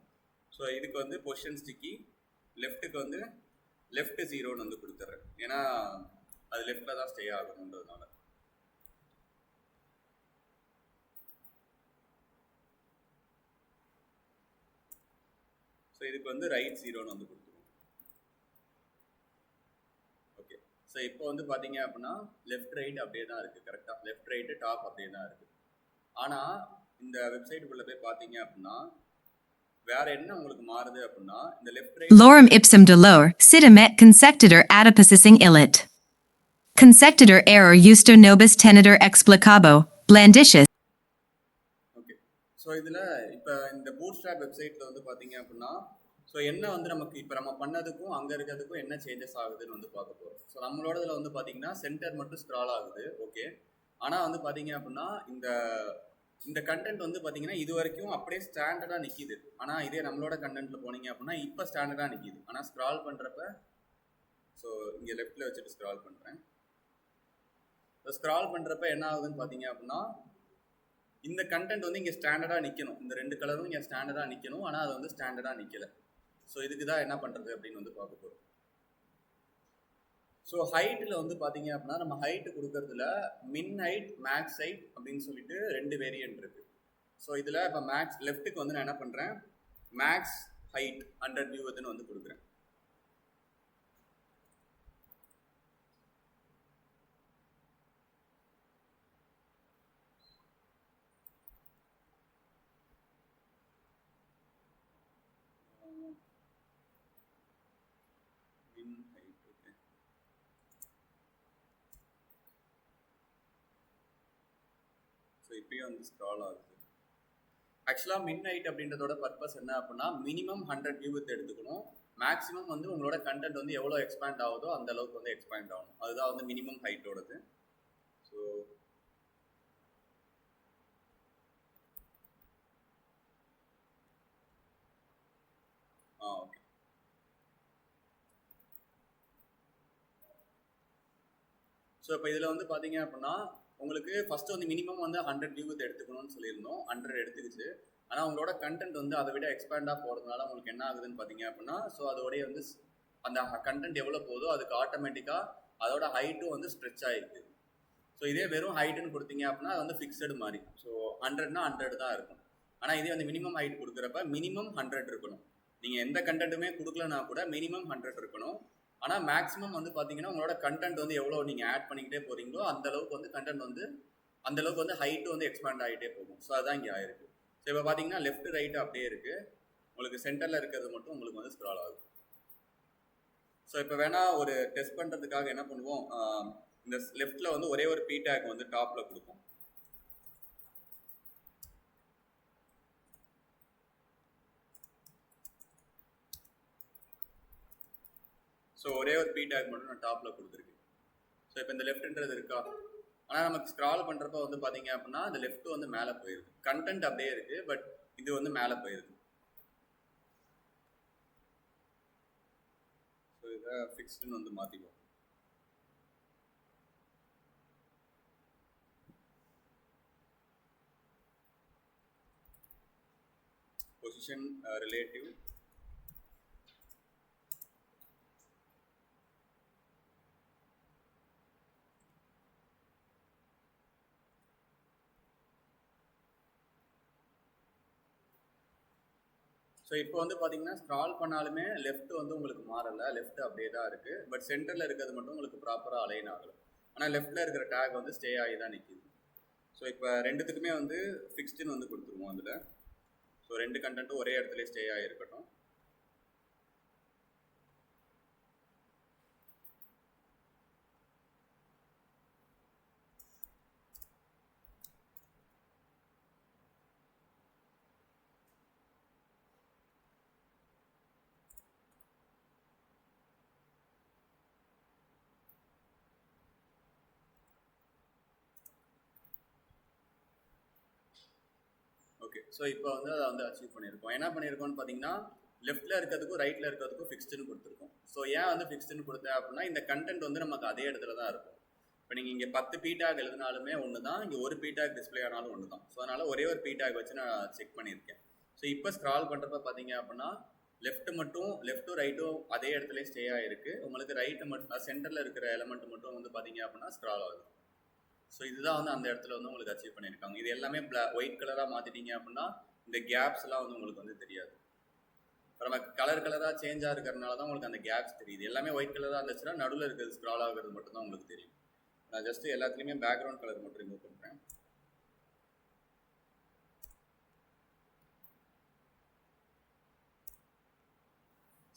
ஸோ இதுக்கு வந்து பொசிஷன் ஸ்டிக்கி, லெஃப்ட்டுக்கு வந்து லெஃப்ட் 0ன்னு வந்து கொடுத்துட்றேன், ஏன்னா அது லெஃப்டில் தான் ஸ்டே ஆகணுன்றதுனால. ஸோ இதுக்கு வந்து ரைட் 0ன்னு வந்து கொடுத்துருவோம். ஓகே, ஸோ இப்போ வந்து பார்த்தீங்க அப்படின்னா லெஃப்ட் ரைட் அப்படியே தான் இருக்குது, கரெக்டாக லெஃப்ட் ரைட்டு டாப் அப்படியே தான் இருக்குது. ஆனால் இந்த வெப்சைட்டுக்குள்ளே போய் பார்த்தீங்க அப்படின்னா வேற என்ன உங்களுக்கு மாறுது அப்படின்னா இந்த left right
Lorem ipsum dolor, situm et consectetur adipocissing illit. Consectetur error justo nobis tenetur explicabo, blanditius.
Okay, so இதில் இப்போ இந்த பூட்ஸ்ட்ராப் வெப்சைட்டில் வந்து பார்த்தீங்க அப்படின்னா ஸோ என்ன வந்து நமக்கு இப்போ நம்ம பண்ணதுக்கும் அங்கே இருக்கிறதுக்கும் என்ன சேஞ்சஸ் ஆகுதுன்னு வந்து பார்க்க போகிறோம். ஸோ நம்மளோட இதில் வந்து பார்த்தீங்கன்னா சென்டர் மட்டும் ஸ்க்ரால் ஆகுது. ஓகே, ஆனால் வந்து பார்த்தீங்க அப்படின்னா இந்த கண்டென்ட் வந்து பார்த்தீங்கன்னா இது வரைக்கும் அப்படியே ஸ்டாண்டர்டாக நிற்கிது. ஆனால் இதே நம்மளோட கண்டென்ட்டில் போனீங்க அப்படின்னா இப்போ ஸ்டாண்டர்டாக நிற்கிது. ஆனால் ஸ்க்ரால் பண்ணுறப்ப ஸோ இங்கே லெஃப்ட்டில் வச்சுட்டு ஸ்க்ரால் பண்ணுறேன். ஸோ ஸ்க்ரால் பண்ணுறப்ப என்ன ஆகுதுன்னு பார்த்தீங்க அப்படின்னா இந்த கண்டென்ட் வந்து இங்கே ஸ்டாண்டர்டாக நிற்கணும், இந்த 2 கலரும் இங்கே ஸ்டாண்டர்டாக நிற்கணும், ஆனால் அது வந்து ஸ்டாண்டர்டாக நிற்கலை. ஸோ இதுக்கு தான் என்ன பண்ணுறது அப்படின்னு வந்து பார்க்க போகிறோம். ஸோ ஹைட்டில் வந்து பார்த்தீங்க அப்படின்னா நம்ம ஹைட்டு கொடுக்கறதுல மின் ஹைட் மேக்ஸ் ஹைட் அப்படின்னு சொல்லிட்டு 2 வேரியன்ட் இருக்கு. ஸோ இதில் இப்போ மேக்ஸ் லெஃப்ட்டுக்கு வந்து நான் என்ன பண்ணுறேன், மேக்ஸ் ஹைட் 100 வியூவத்துன்னு வந்து கொடுக்குறேன். மின் ஹைட் ஓகே. ஸோ இப்பயும் வந்து ஸ்க்ரால் ஆகுது. ஆக்சுவலாக மின் ஹைட் அப்படின்றதோட பர்பஸ் என்ன அப்படின்னா மினிமம் 100 வியூவத் எடுத்துக்கணும், மேக்ஸிமம் வந்து உங்களோட கண்டென்ட் வந்து எவ்வளோ எக்ஸ்பேண்ட் ஆகுதோ அந்த அளவுக்கு வந்து எக்ஸ்பேண்ட் ஆகணும். அதுதான் வந்து மினிமம் ஹைட்டோடது. So okay. ஸோ இப்போ இதில் வந்து பார்த்தீங்க அப்படின்னா உங்களுக்கு ஃபஸ்ட்டு வந்து மினிமம் வந்து 100 வியூவத் எடுத்துக்கணும்னு சொல்லியிருந்தோம். 100 எடுத்துக்கிச்சு. ஆனால் உங்களோட கண்டென்ட் வந்து அதை விட எக்ஸ்பேண்டாக போகிறதுனால உங்களுக்கு என்ன ஆகுதுன்னு பார்த்தீங்க அப்படின்னா ஸோ அதோடைய வந்து அந்த கண்டென்ட் எவ்வளோ போதோ அதுக்கு ஆட்டோமேட்டிக்காக அதோட ஹைட்டும் வந்து ஸ்ட்ரெச் ஆகிருக்கு. ஸோ இதே வெறும் ஹைட்டுன்னு கொடுத்தீங்க அப்படின்னா அது வந்து ஃபிக்ஸடு மாதிரி. ஸோ 100னா 100 தான் இருக்கும். ஆனால் இதே வந்து மினிமம் ஹைட் கொடுக்குறப்ப மினிமம் 100 இருக்கணும். நீங்கள் எந்த கண்டென்ட்டுமே கொடுக்கலனா கூட மினிமம் 100 இருக்கணும். ஆனால் மேக்ஸிமம் வந்து பார்த்தீங்கன்னா உங்களோட கண்டென்ட் வந்து எவ்வளோ நீங்கள் ஆட் பண்ணிக்கிட்டே போகிறீங்களோ அந்த அளவுக்கு வந்து கண்டென்ட் வந்து அந்த அளவுக்கு வந்து ஹைட்டு வந்து எக்ஸ்பேண்ட் ஆகிட்டே போகும். ஸோ அதுதான் இங்கே ஆயிருக்கு. ஸோ இப்போ பார்த்தீங்கன்னா லெஃப்ட் ரைட்டு அப்படியே இருக்குது, உங்களுக்கு சென்டரில் இருக்கிறது மட்டும் உங்களுக்கு வந்து ஸ்க்ரால் ஆகுது. ஸோ இப்போ வேணால் ஒரு டெஸ்ட் பண்ணுறதுக்காக என்ன பண்ணுவோம், இந்த லெஃப்ட்டில் வந்து ஒரே ஒரு பி டேக் வந்து டாப்பில் கொடுப்போம். ஸோ ஒரே ஒரு பி டேக் மட்டும் நான் டாப்பில் கொடுத்துருக்கேன். ஸோ இப்போ இந்த லெஃப்ட்ன்றது இருக்கா, ஆனால் நமக்கு ஸ்க்ரால் பண்ணுறப்ப வந்து பார்த்தீங்க அப்படின்னா அந்த லெஃப்ட் வந்து மேலே போயிருக்கு, கண்டென்ட் அப்படியே இருக்குது பட் இது வந்து மேலே போயிருக்கு. ஸோ இதை ஃபிக்ஸ்டுன்னு வந்து மாற்றிக்குவோம். பொசிஷன் ரிலேட்டிவ் ஸோ இப்போ வந்து பார்த்தீங்கன்னா ஸ்க்ரால் பண்ணாலுமே லெஃப்ட் வந்து உங்களுக்கு மாறலை, லெஃப்ட் அப்படியே தான் இருக்குது. பட் சென்டரில் இருக்கிறது மட்டும் உங்களுக்கு ப்ராப்பராக அலைன் ஆகலை. ஆனால் லெஃப்ட்டில் இருக்கிற டேக் வந்து ஸ்டே ஆகி தான் நிற்கிது. ஸோ இப்போ ரெண்டுத்துக்குமே வந்து ஃபிக்ஸ்டுன்னு வந்து கொடுத்துருவோம் அதில். ஸோ 2 கண்டென்ட்டும் ஒரே இடத்துல ஸ்டே ஆகிருக்கட்டும். ஓகே. ஸோ இப்போ வந்து அதை வந்து அச்சீவ் பண்ணியிருக்கோம். என்ன பண்ணியிருக்கோம்னு பார்த்தீங்கன்னா லெஃப்ட்டில் இருக்கிறதுக்கும் ரைட்டில் இருக்கிறதுக்கும் ஃபிக்ஸ்டுன்னு கொடுத்துருக்கோம். ஸோ ஏன் வந்து ஃபிக்ஸ்டுன்னு கொடுத்தேன் அப்படின்னா இந்த கண்டென்ட் வந்து நமக்கு அதே இடத்துல தான் இருக்கும். இப்போ நீங்கள் இங்கே 10 பீடாக் எழுதினாலுமே ஒன்று தான், இங்கே ஒரு பீடாக் டிஸ்பிளே ஆனாலும் ஒன்று தான். ஸோ அதனால் ஒரே ஒரு பீடாக் வச்சு நான் செக் பண்ணியிருக்கேன். ஸோ இப்போ ஸ்க்ரால் பண்ணுறப்ப பார்த்தீங்க அப்படின்னா லெஃப்ட்டும் ரைட்டும் அதே இடத்துல ஸ்டே ஆகிருக்கு. உங்களுக்கு ரைட்டு மட்டும் சென்டரில் இருக்கிற எலமெண்ட் மட்டும் வந்து பார்த்தீங்க அப்படின்னா ஸ்க்ரால் ஆகுது. ஸோ இதுதான் வந்து அந்த இடத்துல வந்து உங்களுக்கு அச்சீவ் பண்ணியிருக்காங்க. இது எல்லாமே ஒயிட் கலராக மாற்றிட்டீங்க அப்படின்னா இந்த கேப்ஸ்லாம் வந்து உங்களுக்கு வந்து தெரியாது. இப்போ நம்ம கலராக சேஞ்சாக இருக்கிறதுனால தான் உங்களுக்கு அந்த கேப்ஸ் தெரியுது. எல்லாமே ஒயிட் கலராக இருந்துச்சுன்னா நடுவில் இருக்கிறது ஸ்க்ரால் ஆகிறது மட்டும் தான் உங்களுக்கு தெரியும். நான் ஜஸ்ட்டு எல்லாத்துலேயுமே பேக்ரவுண்ட் கலர் மட்டும் ரிமூவ் பண்ணுறேன்.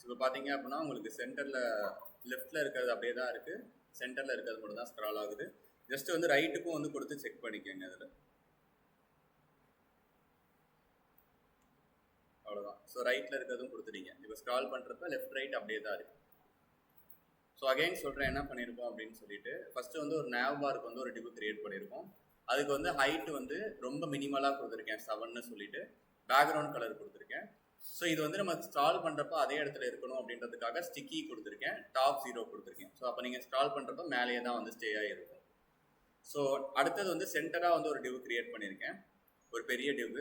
இப்போ பார்த்தீங்க அப்படின்னா உங்களுக்கு சென்டரில் லெஃப்ட்டில் இருக்கிறது அப்படியே தான் இருக்குது, சென்டரில் இருக்கிறது மட்டும் தான் ஸ்க்ரால் ஆகுது. ஜஸ்ட் வந்து ரைட்டுக்கும் வந்து கொடுத்து செக் பண்ணிக்கோங்க அதில். அவ்வளோதான். ஸோ ரைட்டில் இருக்கிறதும் கொடுத்துட்டீங்க. இப்போ ஸ்க்ரால் பண்ணுறப்ப லெஃப்ட் ரைட் அப்படியே தான் இருக்குது. ஸோ அகைன் சொல்கிறேன் என்ன பண்ணியிருக்கோம் அப்படின்னு சொல்லிட்டு ஃபஸ்ட்டு வந்து ஒரு நேவ் பாருக்கு வந்து ஒரு டிவ் கிரியேட் பண்ணியிருக்கோம். அதுக்கு வந்து ஹைட்டு வந்து ரொம்ப மினிமலாக கொடுத்துருக்கேன் 7ன்னு சொல்லிட்டு பேக்ரவுண்ட் கலர் கொடுத்துருக்கேன். ஸோ இது வந்து நம்ம ஸ்க்ரால் பண்ணுறப்ப அதே இடத்துல இருக்கணும் அப்படின்றதுக்காக ஸ்டிக்கி கொடுத்துருக்கேன், டாப் 0 கொடுத்துருக்கேன். ஸோ அப்போ நீங்கள் ஸ்க்ரால் பண்ணுறப்ப மேலேயே தான் வந்து ஸ்டே ஆகிருக்கும். ஸோ அடுத்தது வந்து சென்டராக வந்து ஒரு டிவ் கிரியேட் பண்ணியிருக்கேன், ஒரு பெரிய டிவ்.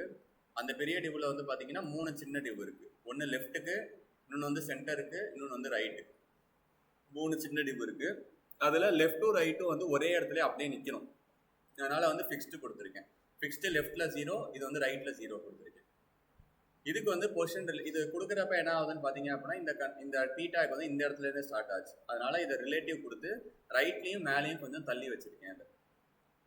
அந்த பெரிய டிவ்வில் வந்து பார்த்தீங்கன்னா 3 சின்ன டிவ் இருக்குது. ஒன்று லெஃப்ட்டுக்கு, இன்னொன்று வந்து சென்டருக்கு, இன்னொன்று வந்து ரைட்டுக்கு. 3 சின்ன டிவ் இருக்குது. அதில் லெஃப்ட்டும் ரைட்டும் வந்து ஒரே இடத்துல அப்படியே நிற்கணும். அதனால் வந்து ஃபிக்ஸ்டு கொடுத்துருக்கேன். ஃபிக்ஸ்டு லெஃப்ட்டில் 0, இது வந்து ரைட்டில் 0 கொடுத்துருக்கேன். இதுக்கு வந்து பொசிஷன் இது கொடுக்குறப்ப என்ன ஆகுதுன்னு பார்த்தீங்க அப்படின்னா இந்த பி டேக் வந்து இந்த இடத்துலேருந்து ஸ்டார்ட் ஆச்சு. அதனால இதை ரிலேட்டிவ் கொடுத்து ரைட்லேயும் மேலேயும் கொஞ்சம் தள்ளி வச்சிருக்கேன் அதை.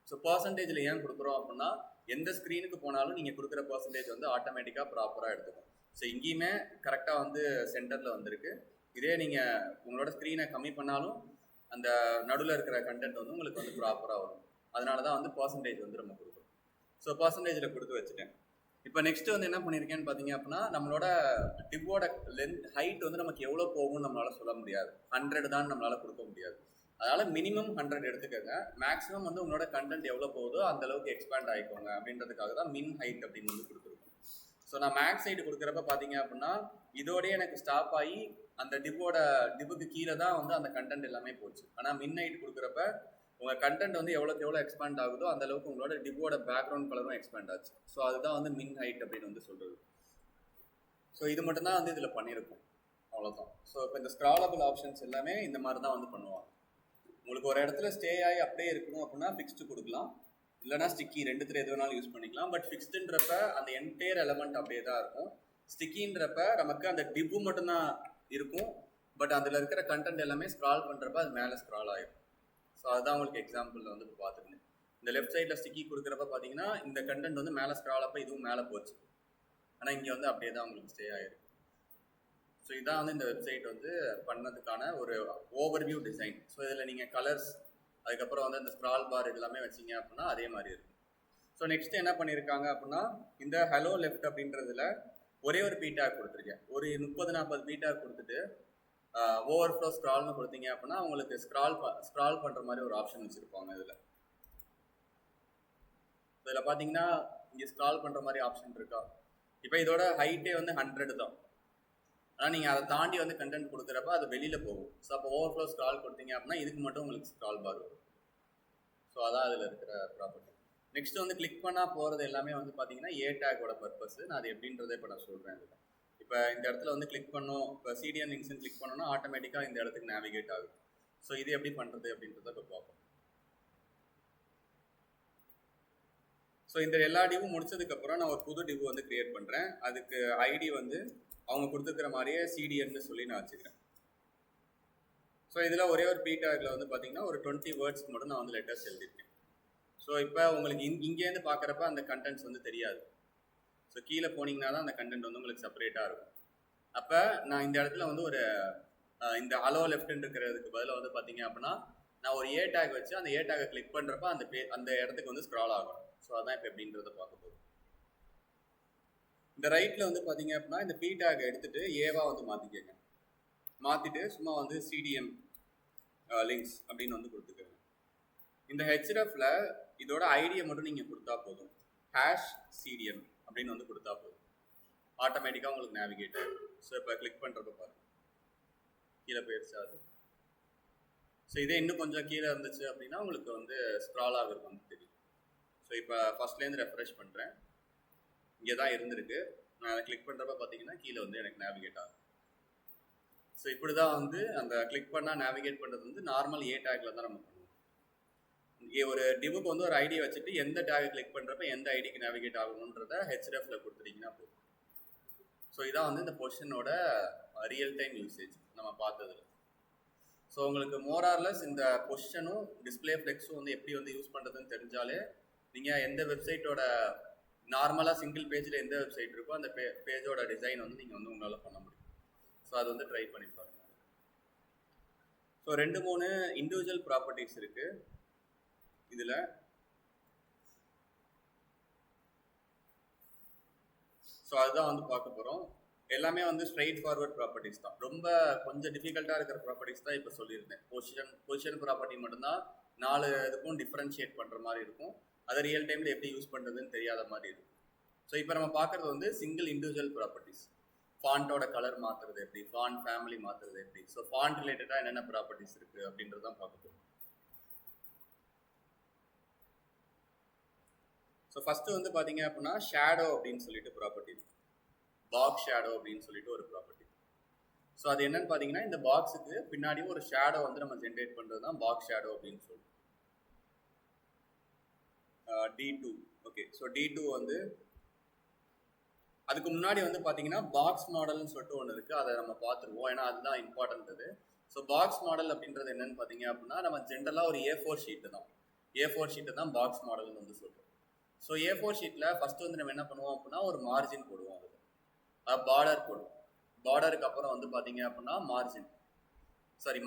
ஸோ பர்சன்டேஜில் ஏன் கொடுக்குறோம் அப்படின்னா எந்த ஸ்க்ரீனுக்கு போனாலும் நீங்கள் கொடுக்குற பர்சன்டேஜ் வந்து ஆட்டோமேட்டிக்காக ப்ராப்பராக எடுத்துக்கும். ஸோ இங்கேயுமே கரெக்டாக வந்து சென்டரில் வந்திருக்கு. இதே நீங்கள் உங்களோட ஸ்க்ரீனை கம்மி பண்ணாலும் அந்த நடுவில் இருக்கிற கண்டென்ட் வந்து உங்களுக்கு வந்து ப்ராப்பராக வரும். அதனால தான் வந்து பர்சன்டேஜ் வந்து நம்ம கொடுக்குறோம். ஸோ பர்சன்டேஜில் கொடுத்து வச்சுட்டேன். இப்போ நெக்ஸ்ட் வந்து என்ன பண்ணியிருக்கேன்னு பார்த்தீங்க அப்படின்னா நம்மளோட டிப்போட ஹைட் வந்து நமக்கு எவ்வளோ போகும்னு நம்மளால் சொல்ல முடியாது. 100 தான் நம்மளால் கொடுக்க முடியாது. அதனால் மினிமம் 100 எடுத்துக்கோங்க. மேக்ஸிமம் வந்து உங்களோட கண்டென்ட் எவ்வளோ போகுதோ அந்த அளவுக்கு எக்ஸ்பேண்ட் ஆகிக்கோங்க அப்படின்றதுக்காக தான் மின் ஹைட் அப்படின்னு வந்து கொடுத்துருக்கோம். ஸோ நான் மேக்ஸ் ஹைட் கொடுக்குறப்ப பார்த்தீங்க அப்படின்னா இதோடய எனக்கு ஸ்டாப் ஆகி அந்த டிப்புக்கு கீழே தான் வந்து அந்த கண்டென்ட் எல்லாமே போச்சு. ஆனால் மின் ஹைட் கொடுக்குறப்ப உங்கள் கண்டென்ட் வந்து எவ்வளோக்கு எவ்வளோ எக்ஸ்பேண்ட் ஆகுதோ அந்த அளவுக்கு உங்களோட டிப்போட பேக்ரவுண்ட் கலரும் எக்ஸ்பேண்ட் ஆச்சு. ஸோ அதுதான் வந்து மின் ஹைட் அப்படின்னு வந்து சொல்கிறது. ஸோ இது மட்டும்தான் வந்து இதில் பண்ணியிருக்கோம், அவ்வளோதான். ஸோ இப்போ இந்த ஸ்க்ராலபிள் ஆப்ஷன்ஸ் எல்லாமே இந்த மாதிரி தான் வந்து பண்ணுவாங்க. உங்களுக்கு ஒரு இடத்துல ஸ்டே ஆகி அப்படியே இருக்கணும் அப்படின்னா ஃபிக்ஸ்டு கொடுக்கலாம், இல்லைனா ஸ்டிக்கி, ரெண்டுத்துல எது வேணாலும் யூஸ் பண்ணிக்கலாம். பட் ஃபிக்ஸ்டுன்றப்ப அந்த என்டையர் எலமெண்ட் அப்படியே தான் இருக்கும். ஸ்டிக்கின்றப்ப நமக்கு அந்த டிப்பு மட்டும்தான் இருக்கும். பட் அதில் இருக்கிற கண்டென்ட் எல்லாமே ஸ்க்ரால் பண்ணுறப்ப அது மேலே ஸ்க்ரால் ஆகிடும். ஸோ அதுதான் உங்களுக்கு எக்ஸாம்பிளில் வந்து இப்போ பார்த்துருந்தேன். இந்த லெஃப்ட் சைடில் ஸ்டிக்கி கொடுக்குறப்ப பார்த்தீங்கன்னா இந்த கண்டென்ட் வந்து மேலே ஸ்க்ரால் அப்போ இதுவும் மேலே போச்சு. ஆனால் இங்கே வந்து அப்படியே தான் உங்களுக்கு ஸ்டே ஆகிருக்கு. ஸோ இதான் வந்து இந்த வெப்சைட் வந்து பண்ணதுக்கான ஒரு ஓவர்வியூ டிசைன். ஸோ இதில் நீங்கள் கலர்ஸ், அதுக்கப்புறம் வந்து இந்த ஸ்க்ரால் பார் இதெல்லாமே வச்சிங்க அப்படின்னா அதே மாதிரி இருக்கும். ஸோ நெக்ஸ்ட் என்ன பண்ணியிருக்காங்க அப்படின்னா இந்த ஹலோ லெஃப்ட் அப்படின்றதுல ஒரே ஒரு பீடாக் கொடுத்துருக்கேன். ஒரு 30-40 பீடாக் கொடுத்துட்டு ஓவர்ஃப்ளோ ஸ்க்ரால்னு கொடுத்தீங்க அப்படின்னா உங்களுக்கு ஸ்க்ரால் பண்ணுற மாதிரி ஒரு ஆப்ஷன் வச்சுருப்பாங்க. இதில் பார்த்தீங்கன்னா இங்கே ஸ்க்ரால் பண்ணுற மாதிரி ஆப்ஷன் இருக்கா. இப்போ இதோட ஹைட்டே வந்து 100 தான். ஆனால் நீங்கள் அதை தாண்டி வந்து கண்டென்ட் கொடுக்குறப்ப அது வெளியில் போகும். ஸோ அப்போ ஓவர்ஃப்ளோ ஸ்க்ரால் கொடுத்தீங்க அப்படின்னா இதுக்கு மட்டும் உங்களுக்கு ஸ்க்ரால் பார் வரும். ஸோ அதான் அதில் இருக்கிற ப்ராப்பர்ட்டி. நெக்ஸ்ட் வந்து கிளிக் பண்ணால் போகிறது எல்லாமே வந்து பார்த்தீங்கன்னா ஏ டேக்கோட பர்பஸ். நான் அது எப்படின்றத இப்போ நான் சொல்கிறேன். இதில் இப்போ இந்த இடத்துல வந்து கிளிக் பண்ணோம், இப்போ சிடிஎன் லிங்க்ஸ்ன்னு கிளிக் பண்ணோன்னா ஆட்டோமேட்டிக்காக இந்த இடத்துக்கு நேவிகேட் ஆகும். ஸோ இது எப்படி பண்ணுறது அப்படின்றத இப்போ பார்ப்போம். ஸோ இந்த எல்லா டிவும் முடிச்சதுக்கப்புறம் நான் ஒரு புது டிவ் வந்து கிரியேட் பண்ணுறேன். அதுக்கு ஐடி வந்து அவங்க கொடுத்துருக்கிற மாதிரியே சிடிஎன்னு சொல்லி நான் வச்சுக்கிறேன். ஸோ இதில் ஒரே ஒரு பீடாகில் வந்து பார்த்தீங்கன்னா ஒரு 20 வேர்ட்ஸ்க்கு மட்டும் நான் வந்து லெட்டர்ஸ் எழுதியிருக்கேன். ஸோ இப்போ உங்களுக்கு இங்கேருந்து பார்க்குறப்ப அந்த கண்டென்ட்ஸ் வந்து தெரியாது. ஸோ கீழே போனீங்கன்னா தான் அந்த கண்டென்ட் வந்து உங்களுக்கு செப்பரேட்டாக இருக்கும். அப்போ நான் இந்த இடத்துல வந்து ஒரு இந்த ஹலோ லெஃப்ட்னு இருக்கிறதுக்கு பதிலாக வந்து பார்த்தீங்க அப்படின்னா நான் ஒரு ஏ டேக் வச்சு அந்த ஏ டேக்கை கிளிக் பண்ணுறப்ப அந்த இடத்துக்கு வந்து ஸ்க்ரால் ஆகும். ஸோ அதான் இப்போ எப்படின்றத பார்க்க போதும். இந்த ரைட்டில் வந்து பார்த்தீங்க அப்படின்னா இந்த பி டேக்கை எடுத்துகிட்டு ஏவா வந்து மாற்றிக்கங்க. மாற்றிட்டு சும்மா வந்து சிடிஎம் லிங்க்ஸ் அப்படின்னு வந்து கொடுத்துக்கோங்க. இந்த ஹெச்எஃப்ல இதோட ஐடியை மட்டும் நீங்கள் கொடுத்தா போதும். #CDM அப்படின்னு வந்து கொடுத்தா போதும். ஆட்டோமேட்டிக்காக உங்களுக்கு நேவிகேட் ஆகும். ஸோ இப்போ கிளிக் பண்ணுறப்ப பாருங்க கீழே போயிடுச்சு அது. ஸோ இதே இன்னும் கொஞ்சம் கீழே இருந்துச்சு அப்படின்னா உங்களுக்கு வந்து ஸ்க்ரால் ஆகிறது வந்து தெரியும். ஸோ இப்போ ஃபர்ஸ்ட்லேருந்து ரெஃப்ரெஷ் பண்ணுறேன். இங்கே தான் இருந்திருக்கு. நான் அதை கிளிக் பண்ணுறப்ப பார்த்தீங்கன்னா கீழே வந்து எனக்கு நேவிகேட் ஆகும். ஸோ இப்படி தான் வந்து அந்த கிளிக் பண்ணால் நேவிகேட் பண்ணுறது வந்து நார்மல் ஏ டேக்கில் தான் நம்ம பண்ணுவோம். இங்கே ஒரு டிவுக்கு வந்து ஒரு ஐடி வச்சுட்டு எந்த டேகை கிளிக் பண்ணுறப்ப எந்த ஐடிக்கு நேவிகேட் ஆகணுன்றத ஹெச்எஃப்ல கொடுத்துட்டீங்கன்னா போதும். ஸோ இதான் வந்து இந்த பொசிஷனோட ரியல் டைம் யூசேஜ் நம்ம பார்த்ததுல. ஸோ உங்களுக்கு மோரார்லெஸ் இந்த பொசிஷனும் டிஸ்பிளே ஃப்ளெக்ஸும் வந்து எப்படி வந்து யூஸ் பண்ணுறதுன்னு தெரிஞ்சாலே நீங்கள் எந்த வெப்சைட்டோட நார்மலாக சிங்கிள் பேஜில் எந்த வெப்சைட் இருக்கோ அந்த பேஜோட டிசைன் வந்து நீங்கள் வந்து உங்களால் பண்ண முடியும். ஸோ அது வந்து ட்ரை பண்ணி பாருங்க. ஸோ 2-3 இண்டிவிஜுவல் ப்ராப்பர்ட்டிஸ் இருக்குது இதில். ஸோ அதுதான் வந்து பார்க்க போகிறோம். எல்லாமே வந்து ஸ்ட்ரெயிட் ஃபார்வர்ட் ப்ராப்பர்ட்டிஸ் தான். ரொம்ப கொஞ்சம் டிஃபிகல்ட்டாக இருக்கிற ப்ராப்பர்ட்டிஸ் தான் இப்போ சொல்லியிருந்தேன். பொசிஷன் ப்ராப்பர்ட்டி மட்டும்தான் 4 இதுக்கும் டிஃப்ரென்ஷியேட் பண்ணுற மாதிரி இருக்கும். அதை ரியல் டைமில் எப்படி யூஸ் பண்ணுறதுன்னு தெரியாத மாதிரி இருக்கும். ஸோ இப்போ நம்ம பார்க்குறது வந்து சிங்கிள் இண்டிவிஜுவல் ப்ராப்பர்ட்டிஸ். ஃபாண்ட்டோட கலர் மாற்றுறது எப்படி, ஃபாண்ட் ஃபேமிலி மாற்றுறது எப்படி, ஸோ ஃபாண்ட் ரிலேட்டடாக என்னென்ன ப்ராப்பர்ட்டிஸ் இருக்குது அப்படின்றது தான் பார்க்க போகிறோம். ஸோ ஃபஸ்ட்டு வந்து பார்த்தீங்க அப்படின்னா ஷேடோ அப்படின்னு சொல்லிட்டு ப்ராப்பர்ட்டி, பாக்ஸ் ஷேடோ அப்படின்னு சொல்லிட்டு ஒரு ப்ராப்பர்ட்டி. ஸோ அது என்னன்னு பார்த்தீங்கன்னா இந்த பாக்ஸுக்கு பின்னாடி ஒரு ஷேடோ வந்து நம்ம ஜென்ரேட் பண்ணுறது தான் பாக்ஸ் ஷேடோ அப்படின்னு சொல்லுவோம். D2. ஓகே, ஸோ D2 வந்து அதுக்கு முன்னாடி வந்து பார்த்தீங்கன்னா பாக்ஸ் மாடல்னு சொல்லிட்டு ஒன்று இருக்குது, அதை நம்ம பார்த்துருவோம், ஏன்னா அதுதான் இம்பார்ட்டன்ட் அது. ஸோ பாக்ஸ் மாடல் அப்படின்றது என்னன்னு பார்த்தீங்க அப்படின்னா நம்ம ஜென்ரலாக ஒரு A4 ஷீட்டு தான், A4 ஷீட்டை தான் பாக்ஸ் மாடல்னு வந்து சொல்கிறோம். ஸோ A4 ஷீட்டில் ஃபஸ்ட்டு வந்து நம்ம என்ன பண்ணுவோம் அப்படின்னா ஒரு மார்ஜின் போடுவோம், அது பார்டர் போடுவோம். பார்டருக்கு அப்புறம் வந்து பார்த்தீங்க அப்படின்னா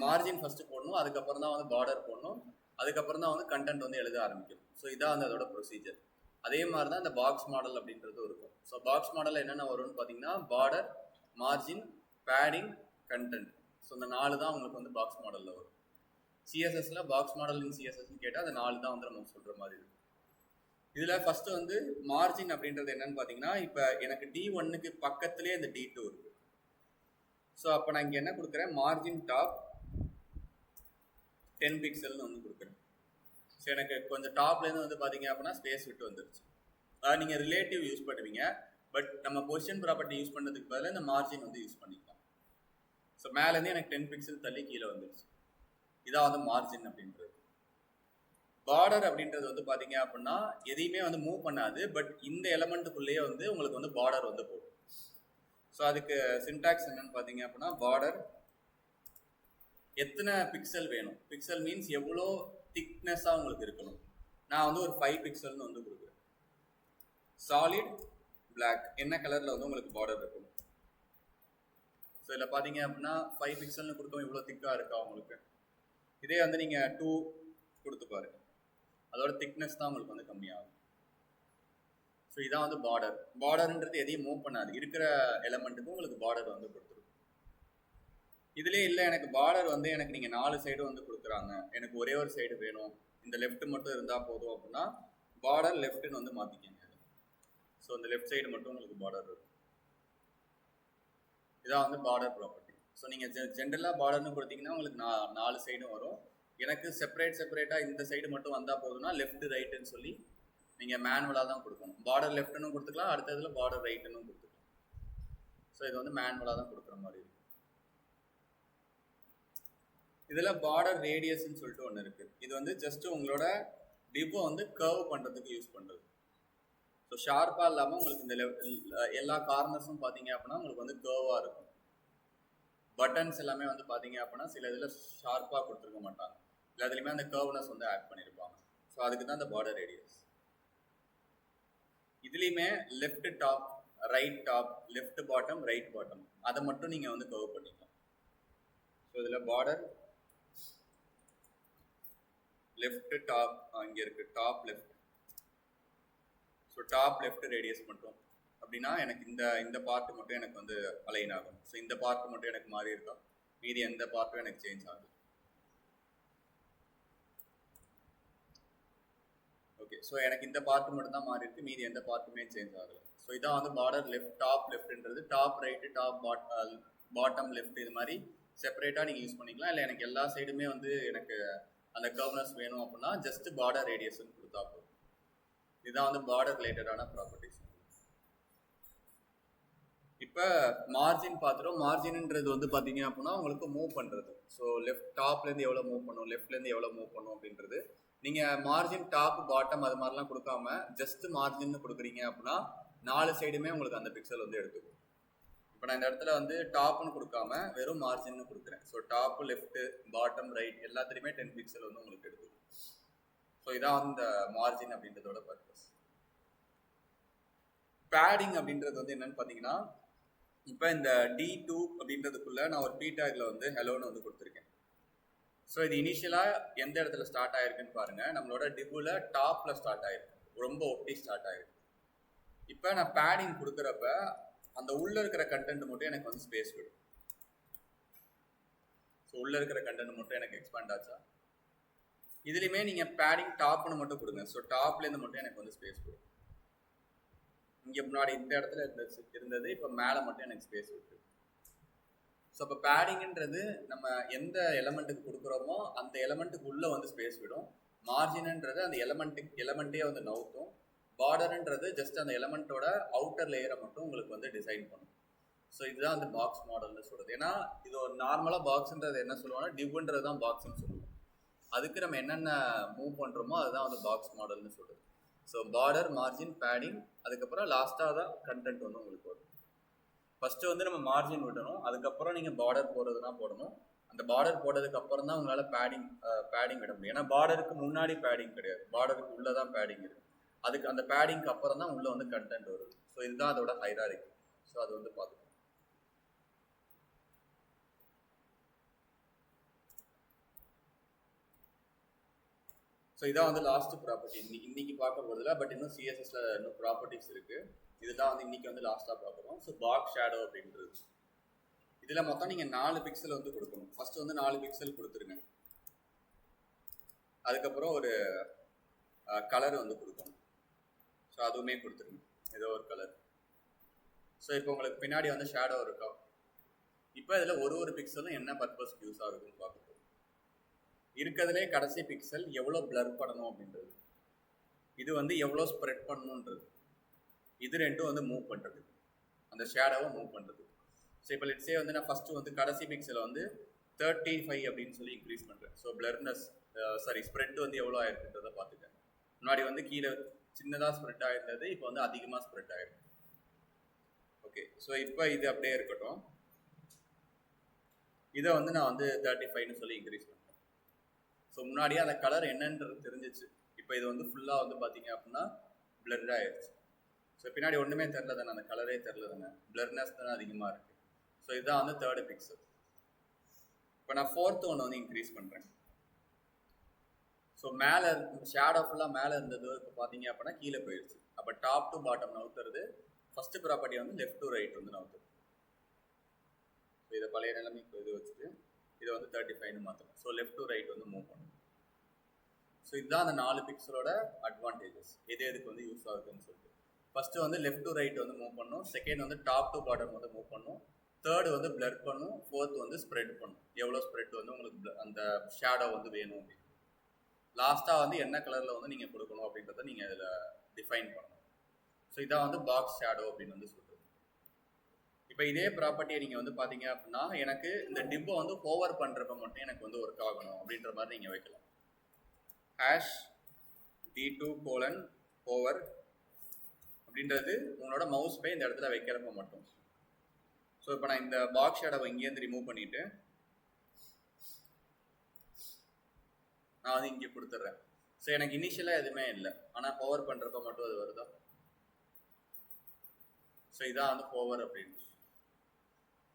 மார்ஜின் ஃபஸ்ட்டு போடணும், அதுக்கப்புறம் தான் வந்து பார்டர் போடணும், அதுக்கப்புறம் தான் வந்து கண்டென்ட் வந்து எழுத ஆரம்பிக்கும். ஸோ இதான் வந்து அதோட ப்ரொசீஜர். அதே மாதிரி தான் இந்த பாக்ஸ் மாடல் அப்படின்றது இருக்கும். ஸோ பாக்ஸ் மாடலில் என்னென்ன வரும்னு பார்த்தீங்கன்னா border, margin, padding, content. So இந்த 4 தான் உங்களுக்கு வந்து பாக்ஸ் மாடலில் வரும். சிஎஸ்எஸ்ல பாக்ஸ் மாடல் இன் சிஎஸ்எஸ்ன்னு கேட்டால் அந்த 4 தான் வந்து நம்ம சொல்கிற மாதிரி இருக்கும். இதில் ஃபஸ்ட்டு வந்து மார்ஜின் அப்படின்றது என்னன்னு பார்த்தீங்கன்னா இப்போ எனக்கு D1க்கு பக்கத்துலேயே இந்த D2 இருக்குது. ஸோ அப்போ நான் இங்கே என்ன கொடுக்குறேன், மார்ஜின் டாப் 10 பிக்சல்னு வந்து கொடுக்குறேன். ஸோ எனக்கு கொஞ்சம் டாப்லேருந்து வந்து பார்த்தீங்க அப்படின்னா ஸ்பேஸ் விட்டு வந்துருச்சு. அதாவது நீங்கள் ரிலேட்டிவ் யூஸ் பண்ணுவீங்க, பட் நம்ம பொசிஷன் ப்ராப்பர்ட்டி யூஸ் பண்ணுறதுக்கு பதிலாக இந்த மார்ஜின் வந்து யூஸ் பண்ணிக்கலாம். ஸோ மேலேருந்து எனக்கு 10 பிக்சல் தள்ளி கீழே வந்துருச்சு. இதான் வந்து மார்ஜின் அப்படின்றது. பார்டர் அப்படின்றது வந்து பார்த்தீங்க அப்படின்னா எதையுமே வந்து மூவ் பண்ணாது, பட் இந்த எலமெண்ட்டுக்குள்ளேயே வந்து உங்களுக்கு வந்து பார்டர் வந்து போடும். ஸோ அதுக்கு சின்டாக்ஸ் என்னன்னு பார்த்தீங்க அப்படின்னா பார்டர் எத்தனை பிக்சல் வேணும், பிக்சல் மீன்ஸ் எவ்வளோ திக்னஸாக உங்களுக்கு இருக்கணும். நான் வந்து ஒரு 5 பிக்சல்னு வந்து கொடுக்குறேன். சாலிட் பிளாக் என்ன கலரில் வந்து உங்களுக்கு பார்டர் இருக்கணும். ஸோ இதில் பார்த்தீங்க அப்படின்னா 5 பிக்சல்னு கொடுத்தோம், இவ்வளோ திக்காக இருக்கா உங்களுக்கு. இதே வந்து நீங்கள் 2 கொடுத்து பாருங்க, அதோட திக்னஸ் தான் உங்களுக்கு வந்து கம்மியாகும். ஸோ இதான் வந்து பார்டர். பார்டர்ன்றது எதையும் மூவ் பண்ணாது, இருக்கிற எலமெண்ட்டுக்கும் உங்களுக்கு பார்டர் வந்து கொடுத்துரும். இதுலேயே இல்லை எனக்கு பார்டர் வந்து எனக்கு நீங்கள் 4 சைடு வந்து கொடுக்குறாங்க, எனக்கு ஒரே ஒரு சைடு வேணும், இந்த லெஃப்ட் மட்டும் இருந்தால் போதும் அப்படின்னா பார்டர் லெஃப்ட்னு வந்து மாற்றிக்கங்க. ஸோ இந்த லெஃப்ட் சைடு மட்டும் உங்களுக்கு பார்டர் இருக்கும். இதான் வந்து பார்டர் ப்ராப்பர்ட்டி. ஸோ நீங்கள் ஜென்ரலாக பார்டர்னு கொடுத்தீங்கன்னா உங்களுக்கு 4 சைடும் வரும். எனக்கு செப்பரேட்டாக இந்த சைடு மட்டும் வந்தால் போதும்னா லெஃப்ட் ரைட்டுன்னு சொல்லி நீங்கள் மேனுவலாக தான் கொடுக்கணும். பார்டர் லெஃப்ட்னு கொடுத்துக்கலாம், அடுத்ததில் பார்டர் ரைட்டுன்னு கொடுத்துக்கலாம். ஸோ இது வந்து மேனுவலாக தான் கொடுக்குற மாதிரி இருக்கும். இதில் பார்டர் ரேடியஸ்ன்னு சொல்லிட்டு ஒன்று இருக்குது. இது வந்து ஜஸ்ட் உங்களோட டிப்பை வந்து கர்வ் பண்ணுறதுக்கு யூஸ் பண்ணுறது. ஸோ ஷார்ப்பாக இல்லாமல் உங்களுக்கு இந்த எல்லா கார்னர்ஸும் பார்த்தீங்க அப்படின்னா உங்களுக்கு வந்து கர்வாக இருக்கும். பட்டன்ஸ் எல்லாமே வந்து பார்த்தீங்க அப்படின்னா சில இதில் ஷார்ப்பாக கொடுத்துருக்க மாட்டாங்க, எல்லாத்துலேயுமே அந்த கர்வ்னஸ் வந்து ஆட் பண்ணியிருப்பாங்க. ஸோ அதுக்கு தான் இந்த பார்டர் ரேடியஸ். இதுலேயுமே left top, right top, left bottom, right bottom, அதை மட்டும் நீங்கள் வந்து கர்வ் பண்ணிக்கலாம். ஸோ இதில் பார்டர் லெஃப்ட் டாப், இங்கே இருக்குது top left. So top left radius மட்டும் அப்படின்னா எனக்கு இந்த பார்ட் மட்டும் எனக்கு வந்து அலைன் ஆகும். ஸோ இந்த பார்ட் மட்டும் எனக்கு மாறி இருக்கா, மீதி எந்த பார்ட்டும் எனக்கு சேஞ்ச் ஆகுது. ஓகே, ஸோ எனக்கு இந்த பார்ட் மட்டும் தான் மாறி இருக்கு, மீதி எந்த பார்ட்டுமே சேஞ்ச் ஆகலை. ஸோ இதான் வந்து பார்டர் லெஃப்ட். டாப் லெஃப்ட்ன்றது top right, top bottom left, இது மாதிரி செப்பரேட்டாக நீங்கள் யூஸ் பண்ணிக்கலாம். இல்லை எனக்கு எல்லா சைடுமே வந்து எனக்கு அந்த கர்வ்னஸ் வேணும் அப்படின்னா ஜஸ்ட் பார்டர் ரேடியஸ்ன்னு கொடுத்தா போதும். இதுதான் வந்து பார்டர் ரிலேட்டடான ப்ராப்பர்ட்டிஸ். இப்போ மார்ஜின் பார்த்துட்டோம். மார்ஜின்ன்றது வந்து பார்த்தீங்க அப்படின்னா உங்களுக்கு மூவ் பண்ணுறது. ஸோ லெஃப்ட் டாப்லேருந்து எவ்வளோ மூவ் பண்ணும், லெஃப்ட்லேருந்து எவ்வளோ மூவ் பண்ணும் அப்படின்றது. நீங்கள் மார்ஜின் டாப் பாட்டம் அது மாதிரிலாம் கொடுக்காம ஜஸ்ட் மார்ஜின்னு கொடுக்குறீங்க அப்படின்னா 4 சைடுமே உங்களுக்கு அந்த பிக்சல் வந்து எடுத்துக்கும். இப்போ நான் இந்த இடத்துல வந்து டாப்னு கொடுக்காம வெறும் மார்ஜின்னு கொடுக்குறேன். So top left, bottom right எல்லாத்துலேயுமே 10 பிக்சல் வந்து உங்களுக்கு எடுத்துக்கும். ஸோ இதான் இந்த மார்ஜின் அப்படின்றதோட பர்பஸ். பேடிங் அப்படின்றது வந்து என்னன்னு பார்த்தீங்கன்னா இப்போ இந்த D2 அப்படின்றதுக்குள்ள நான் ஒரு P டேக்ல வந்து ஹெலோன்னு வந்து கொடுத்துருக்கேன். ஸோ இது இனிஷியலாக எந்த இடத்துல ஸ்டார்ட் ஆயிருக்குன்னு பாருங்க, நம்மளோட டிபுல டாப்ல ஸ்டார்ட் ஆயிருக்கு, ரொம்ப ஒட்டி ஸ்டார்ட் ஆயிருக்கு. இப்போ நான் பேடிங் கொடுக்குறப்ப அந்த உள்ள இருக்கிற கண்டென்ட் மட்டும் எனக்கு வந்து ஸ்பேஸ் விடும். ஸோ உள்ள இருக்கிற கண்டென்ட் மட்டும் எனக்கு எக்ஸ்பேண்ட் ஆச்சா. இதுலையுமே நீங்கள் பேடிங் டாப்னு மட்டும் கொடுங்க. ஸோ டாப்லேருந்து மட்டும் எனக்கு வந்து ஸ்பேஸ் விடும். இங்கே முன்னாடி இந்த இடத்துல இருந்தது, இப்போ மேலே மட்டும் எனக்கு ஸ்பேஸ் விட்டு. ஸோ இப்போ பேடிங்ன்றது நம்ம எந்த எலமெண்ட்டுக்கு கொடுக்குறோமோ அந்த எலமெண்ட்டுக்கு உள்ளே வந்து ஸ்பேஸ் விடும். மார்ஜின்ன்றது அந்த எலமெண்ட்டே வந்து நவுத்தும். பார்டர்ன்றது ஜஸ்ட் அந்த எலமெண்ட்டோட அவுட்டர் லேயரை மட்டும் உங்களுக்கு வந்து டிசைன் பண்ணும். ஸோ இதுதான் அந்த பாக்ஸ் மாடல்னு சொல்கிறது. ஏன்னா இது ஒரு நார்மலாக பாக்ஸுன்றது என்ன சொல்லுவாங்கன்னா டிவ்ன்றது தான் பாக்ஸ்ன்னு சொல்லுவோம். அதுக்கு நம்ம என்னென்ன மூவ் பண்ணுறோமோ அதுதான் வந்து பாக்ஸ் மாடல்னு சொல்கிறது. ஸோ பார்டர், மார்ஜின், பேடிங், அதுக்கப்புறம் லாஸ்ட்டாக தான் கண்டென்ட் வந்து உங்களுக்கு வரும். ஃபஸ்ட்டு வந்து நம்ம மார்ஜின் விடணும், அதுக்கப்புறம் நீங்கள் பார்டர் போடுறதுனா போடணும். அந்த பார்டர் போட்டதுக்கு அப்புறம் தான் உங்களால் பேடிங் விட முடியும். ஏன்னா பார்டருக்கு முன்னாடி பேடிங் கிடையாது, பார்டருக்கு உள்ளே தான் பேடிங் இருக்குது. அதுக்கு அந்த பேடிங்க்கு அப்புறம் தான் உள்ளே வந்து கண்டென்ட் வருது. ஸோ இதுதான் அதோட ஹைராரிக்கி. ஸோ அது வந்து பார்த்துக்கணும். ஸோ இதான் வந்து லாஸ்ட் ப்ராப்பர்ட்டி இன்னைக்கு பார்க்க போகிறதுல. பட் இன்னும் சிஎஸ்எஸ்ல இன்னும் ப்ராப்பர்ட்டிஸ் இருக்குது. இதுதான் வந்து இன்னைக்கு வந்து லாஸ்ட்டாக பார்க்குறோம். ஸோ பாக்ஸ் ஷேடோ அப்படின்றது இதில் மொத்தம் நீங்கள் 4 பிக்சல் வந்து கொடுக்கணும். ஃபர்ஸ்ட் வந்து 4 பிக்சல் கொடுத்துருங்க. அதுக்கப்புறம் ஒரு கலர் வந்து கொடுக்கணும். ஸோ அதுவுமே கொடுத்துருங்க, ஏதோ ஒரு கலர். ஸோ இப்போ உங்களுக்கு பின்னாடி வந்து ஷேடோ இருக்கா. இப்போ இதில் ஒரு பிக்சலும் என்ன பர்பஸ்க்கு யூஸ் ஆகுதுன்னு பார்க்க போகிறோம். இருக்கிறதுலே கடைசி பிக்சல் எவ்வளோ பிளர் பண்ணணும் அப்படின்றது, இது வந்து எவ்வளோ ஸ்ப்ரெட் பண்ணணுன்றது, இது ரெண்டும் வந்து மூவ் பண்ணுறது, அந்த ஷேடோவை மூவ் பண்ணுறது. ஸோ இப்போ லெட்ஸே வந்து நான் ஃபஸ்ட்டு வந்து கடைசி பிக்சலை வந்து 35 அப்படின்னு சொல்லி இன்க்ரீஸ் பண்ணுறேன். ஸோ பிளர்னஸ் ஸ்ப்ரெட் வந்து எவ்வளோ ஆயிருக்குன்றதை பார்த்துக்கேன். முன்னாடி வந்து கீழே சின்னதாக ஸ்ப்ரெட் ஆயிருந்தது, இப்போ வந்து அதிகமாக ஸ்ப்ரெட் ஆயிருக்கு. ஓகே, ஸோ இப்போ இது அப்படியே இருக்கட்டும். இதை வந்து நான் வந்து 35ன்னு சொல்லி இன்க்ரீஸ் பண்ணுறேன். ஸோ முன்னாடியே அந்த கலர் என்னன்றது தெரிஞ்சிச்சு. இப்போ இது வந்து ஃபுல்லாக வந்து பார்த்தீங்க அப்படின்னா பிளர் ஆயிடுச்சு. ஸோ பின்னாடி ஒன்றுமே தெரில தானே, அந்த கலரே தெரில தானே, பிளர்னஸ் தானே அதிகமாக இருக்குது. ஸோ இதுதான் வந்து 3rd பிக்சல். இப்போ நான் 4th ஒன்று வந்து இன்க்ரீஸ் பண்ணுறேன். ஸோ மேலே ஷேடோ ஃபுல்லாக மேலே இருந்தது இப்போ பார்த்தீங்க அப்படின்னா கீழே போயிடுச்சு. அப்போ டாப் டு பாட்டம் நவுத்துறது. ஃபஸ்ட்டு ப்ராப்பர்ட்டி வந்து லெஃப்ட் டு ரைட் வந்து நவுத்துறது. ஸோ இதை பழைய நிலைமை இப்போ இது வச்சுட்டு இதை வந்து 35ன்னு மாற்றணும். ஸோ லெஃப்ட் டு ரைட் வந்து மூவ் பண்ணணும். ஸோ இதுதான் அந்த 4 பிக்சலோட அட்வான்டேஜஸ், எதுக்கு வந்து யூஸ் ஆகுதுன்னு சொல்லிட்டு. ஃபஸ்ட்டு வந்து லெஃப்ட் டு ரைட் வந்து மூவ் பண்ணணும். செகண்ட் வந்து டாப் டு பாட்டம் வந்து மூவ் பண்ணணும். தேர்டு வந்து பிளர் பண்ணும். ஃபோர்த் வந்து ஸ்ப்ரெட் பண்ணும், எவ்வளோ ஸ்ப்ரெட் வந்து உங்களுக்கு அந்த ஷேடோ வந்து வேணும் அப்படின்னு. லாஸ்ட்டாக வந்து என்ன கலரில் வந்து நீங்கள் கொடுக்கணும் அப்படின்றத நீங்கள் இதில் டிஃபைன் பண்ணணும். ஸோ இதான் வந்து பாக்ஸ் ஷேடோ அப்படின்னு வந்து சொல்கிறது. இப்போ இதே ப்ராப்பர்ட்டியை நீங்கள் வந்து பார்த்தீங்க அப்படின்னா எனக்கு இந்த டிப்பை வந்து ஓவர் பண்ணுறப்ப மட்டும் எனக்கு வந்து ஒர்க் ஆகணும் அப்படின்ற மாதிரி நீங்கள் வைக்கலாம். ஹேஷ் d2:over அப்படின்றது உங்களோட மவுஸ் பை இந்த இடத்துல வைக்கிறப்ப மட்டும். ஸோ இப்போ நான் இந்த பாக்ஸ் ஷேடோவை இங்கேருந்து ரிமூவ் பண்ணிவிட்டு நான் வந்து இங்கே கொடுத்துட்றேன். ஸோ எனக்கு இனிஷியலாக எதுவுமே இல்லை, ஆனால் ஹோவர் பண்ணுறப்ப மட்டும் அது வருதா. ஸோ இதான் வந்து ஹோவர் அப்படின்னு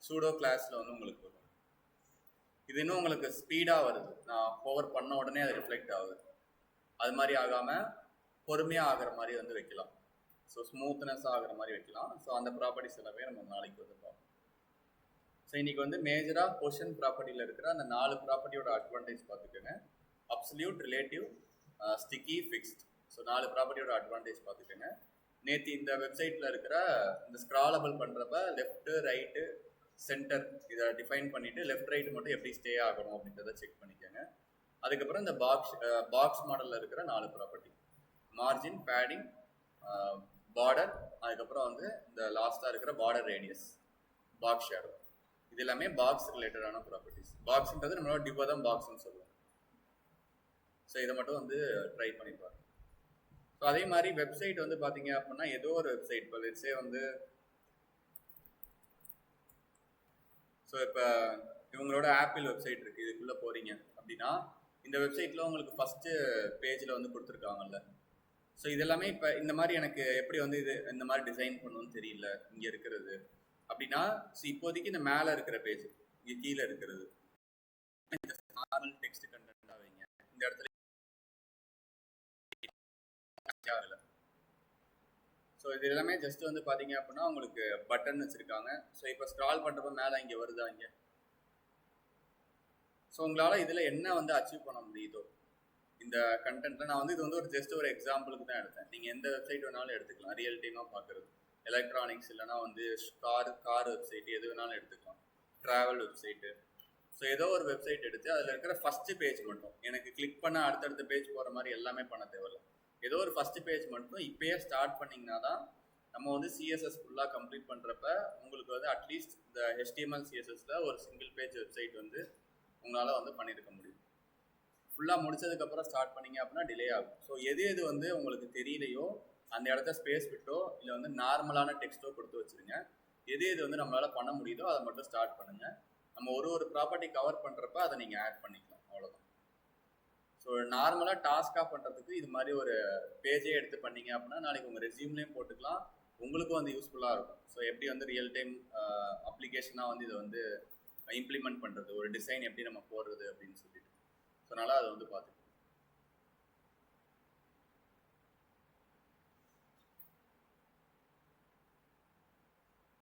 சூடோ கிளாஸில் வந்து உங்களுக்கு வரும். இது இன்னும் உங்களுக்கு ஸ்பீடாக வருது, நான் ஹோவர் பண்ண உடனே அது ரிஃப்ளெக்ட் ஆகுது. அது மாதிரி ஆகாமல் பொறுமையாக ஆகிற மாதிரி வந்து வைக்கலாம். ஸோ ஸ்மூத்னஸ் ஆகிற மாதிரி வைக்கலாம். ஸோ அந்த ப்ராப்பர்ட்டிஸ் எல்லாமே நம்ம நாளைக்கு வந்து பார்ப்போம். ஸோ இன்றைக்கி வந்து மேஜராக பொசிஷன் ப்ராப்பர்ட்டியில் இருக்கிற அந்த 4 ப்ராப்பர்ட்டியோட அட்வான்டேஜ் பார்த்துக்கோங்க. Absolute, relative, sticky, fixed. So 4 ப்ராப்பர்ட்டியோட அட்வான்டேஜ் பார்த்துக்கோங்க. நேற்று இந்த வெப்சைட்டில் இருக்கிற இந்த ஸ்க்ராலபிள் பண்ணுறப்ப லெஃப்ட்டு, ரைட்டு, சென்டர் இதை டிஃபைன் பண்ணிவிட்டு லெஃப்ட் ரைட் மட்டும் எப்படி ஸ்டே ஆகணும் அப்படின்றத செக் பண்ணிக்கோங்க. அதுக்கப்புறம் இந்த பாக்ஸ் மாடலில் இருக்கிற 4 ப்ராப்பர்ட்டி, மார்ஜின், பேடிங், பார்டர், அதுக்கப்புறம் வந்து இந்த லாஸ்ட்டாக இருக்கிற பார்டர் ரேடியஸ், பாக்ஸ் ஷேடோ, இது எல்லாமே பாக்ஸ் ரிலேட்டடான ப்ராப்பர்ட்டிஸ். பாக்ஸ்ன்றது நம்மளோட டிப்பை தான் பாக்ஸ்ன்னு சொல்லுவோம். ஸோ இதை மட்டும் வந்து ட்ரை பண்ணி பாருங்க. ஸோ அதே மாதிரி வெப்சைட் வந்து பார்த்தீங்க அப்படின்னா ஏதோ ஒரு வெப்சைட், இப்போ லெட்ஸே வந்து ஸோ இப்போ இவங்களோட ஆப்பிள் வெப்சைட் இருக்குது, இதுக்குள்ளே போகிறீங்க அப்படின்னா இந்த வெப்சைட்டில் உங்களுக்கு ஃபஸ்ட்டு பேஜில் வந்து கொடுத்துருக்காங்கல்ல. ஸோ இதெல்லாமே இப்போ இந்த மாதிரி எனக்கு எப்படி வந்து இது இந்த மாதிரி டிசைன் பண்ணணும்னு தெரியல இங்கே இருக்கிறது அப்படின்னா, ஸோ இப்போதைக்கு இந்த மேலே இருக்கிற பேஜ், இங்கே கீழே இருக்கிறது நார்மல் டெக்ஸ்ட் கண்டென்ட்டாக வைங்க. இந்த இடத்துல ஸோ இது எல்லாமே ஜஸ்ட் வந்து பார்த்தீங்க அப்படின்னா உங்களுக்கு பட்டன் வச்சுருக்காங்க. ஸோ இப்போ ஸ்க்ரால் பண்ணுறப்ப மேலே இங்கே வருதா இங்கே. ஸோ உங்களால் இதில் என்ன வந்து அச்சீவ் பண்ண முடியுதோ இந்த கண்டென்ட்டில், நான் வந்து இது வந்து ஒரு ஜஸ்ட் ஒரு எக்ஸாம்பிளுக்கு தான் எடுத்தேன். நீங்கள் எந்த வெப்சைட் வேணாலும் எடுத்துக்கலாம், ரியல் டைமாக பார்க்குறது, எலக்ட்ரானிக்ஸ் இல்லைனா வந்து கார் வெப்சைட் எது வேணாலும் எடுத்துக்கலாம், ட்ராவல் வெப்சைட்டு. ஸோ ஏதோ ஒரு வெப்சைட் எடுத்து அதில் இருக்கிற ஃபஸ்ட்டு பேஜ் மட்டும் எனக்கு கிளிக் பண்ண அடுத்தடுத்த பேஜ் போகிற மாதிரி எல்லாமே பண்ண தேவையில்லை. ஏதோ ஒரு ஃபஸ்ட்டு பேஜ் மட்டும் இப்போயே ஸ்டார்ட் பண்ணிங்கன்னா தான் நம்ம வந்து சிஎஸ்எஸ் ஃபுல்லாக கம்ப்ளீட் பண்ணுறப்ப உங்களுக்கு வந்து அட்லீஸ்ட் இந்த HTML CSSல ஒரு சிங்கிள் பேஜ் வெப்சைட் வந்து உங்களால் வந்து பண்ணியிருக்க முடியும். ஃபுல்லாக முடிச்சதுக்கப்புறம் ஸ்டார்ட் பண்ணீங்க அப்படின்னா டிலே ஆகும். ஸோ எது வந்து உங்களுக்கு தெரியலையோ அந்த இடத்த ஸ்பேஸ் விட்டோ இல்லை வந்து நார்மலான டெக்ஸ்ட்டோ கொடுத்து வச்சுருங்க. எது வந்து நம்மளால் பண்ண முடியுதோ அதை மட்டும் ஸ்டார்ட் பண்ணுங்கள். நம்ம ஒரு ப்ராப்பர்ட்டி கவர் பண்ணுறப்ப அதை நீங்கள் ஆட் பண்ணிக்கலாம், அவ்வளோதான். ஸோ நார்மலாக டாஸ்காக பண்ணுறதுக்கு இது மாதிரி ஒரு பேஜே எடுத்து பண்ணீங்க அப்படின்னா நாளைக்கு உங்கள் ரெஸ்யூம்லேயும் போட்டுக்கலாம், உங்களுக்கும் வந்து யூஸ்ஃபுல்லாக இருக்கும். ஸோ எப்படி வந்து ரியல் டைம் அப்ளிகேஷனாக வந்து இதை வந்து இம்ப்ளிமெண்ட் பண்ணுறது, ஒரு டிசைன் எப்படி நம்ம போடுறது அப்படின்னு சொல்லிட்டு, ஸோ அதனால் அதை வந்து பார்த்துக்கலாம்.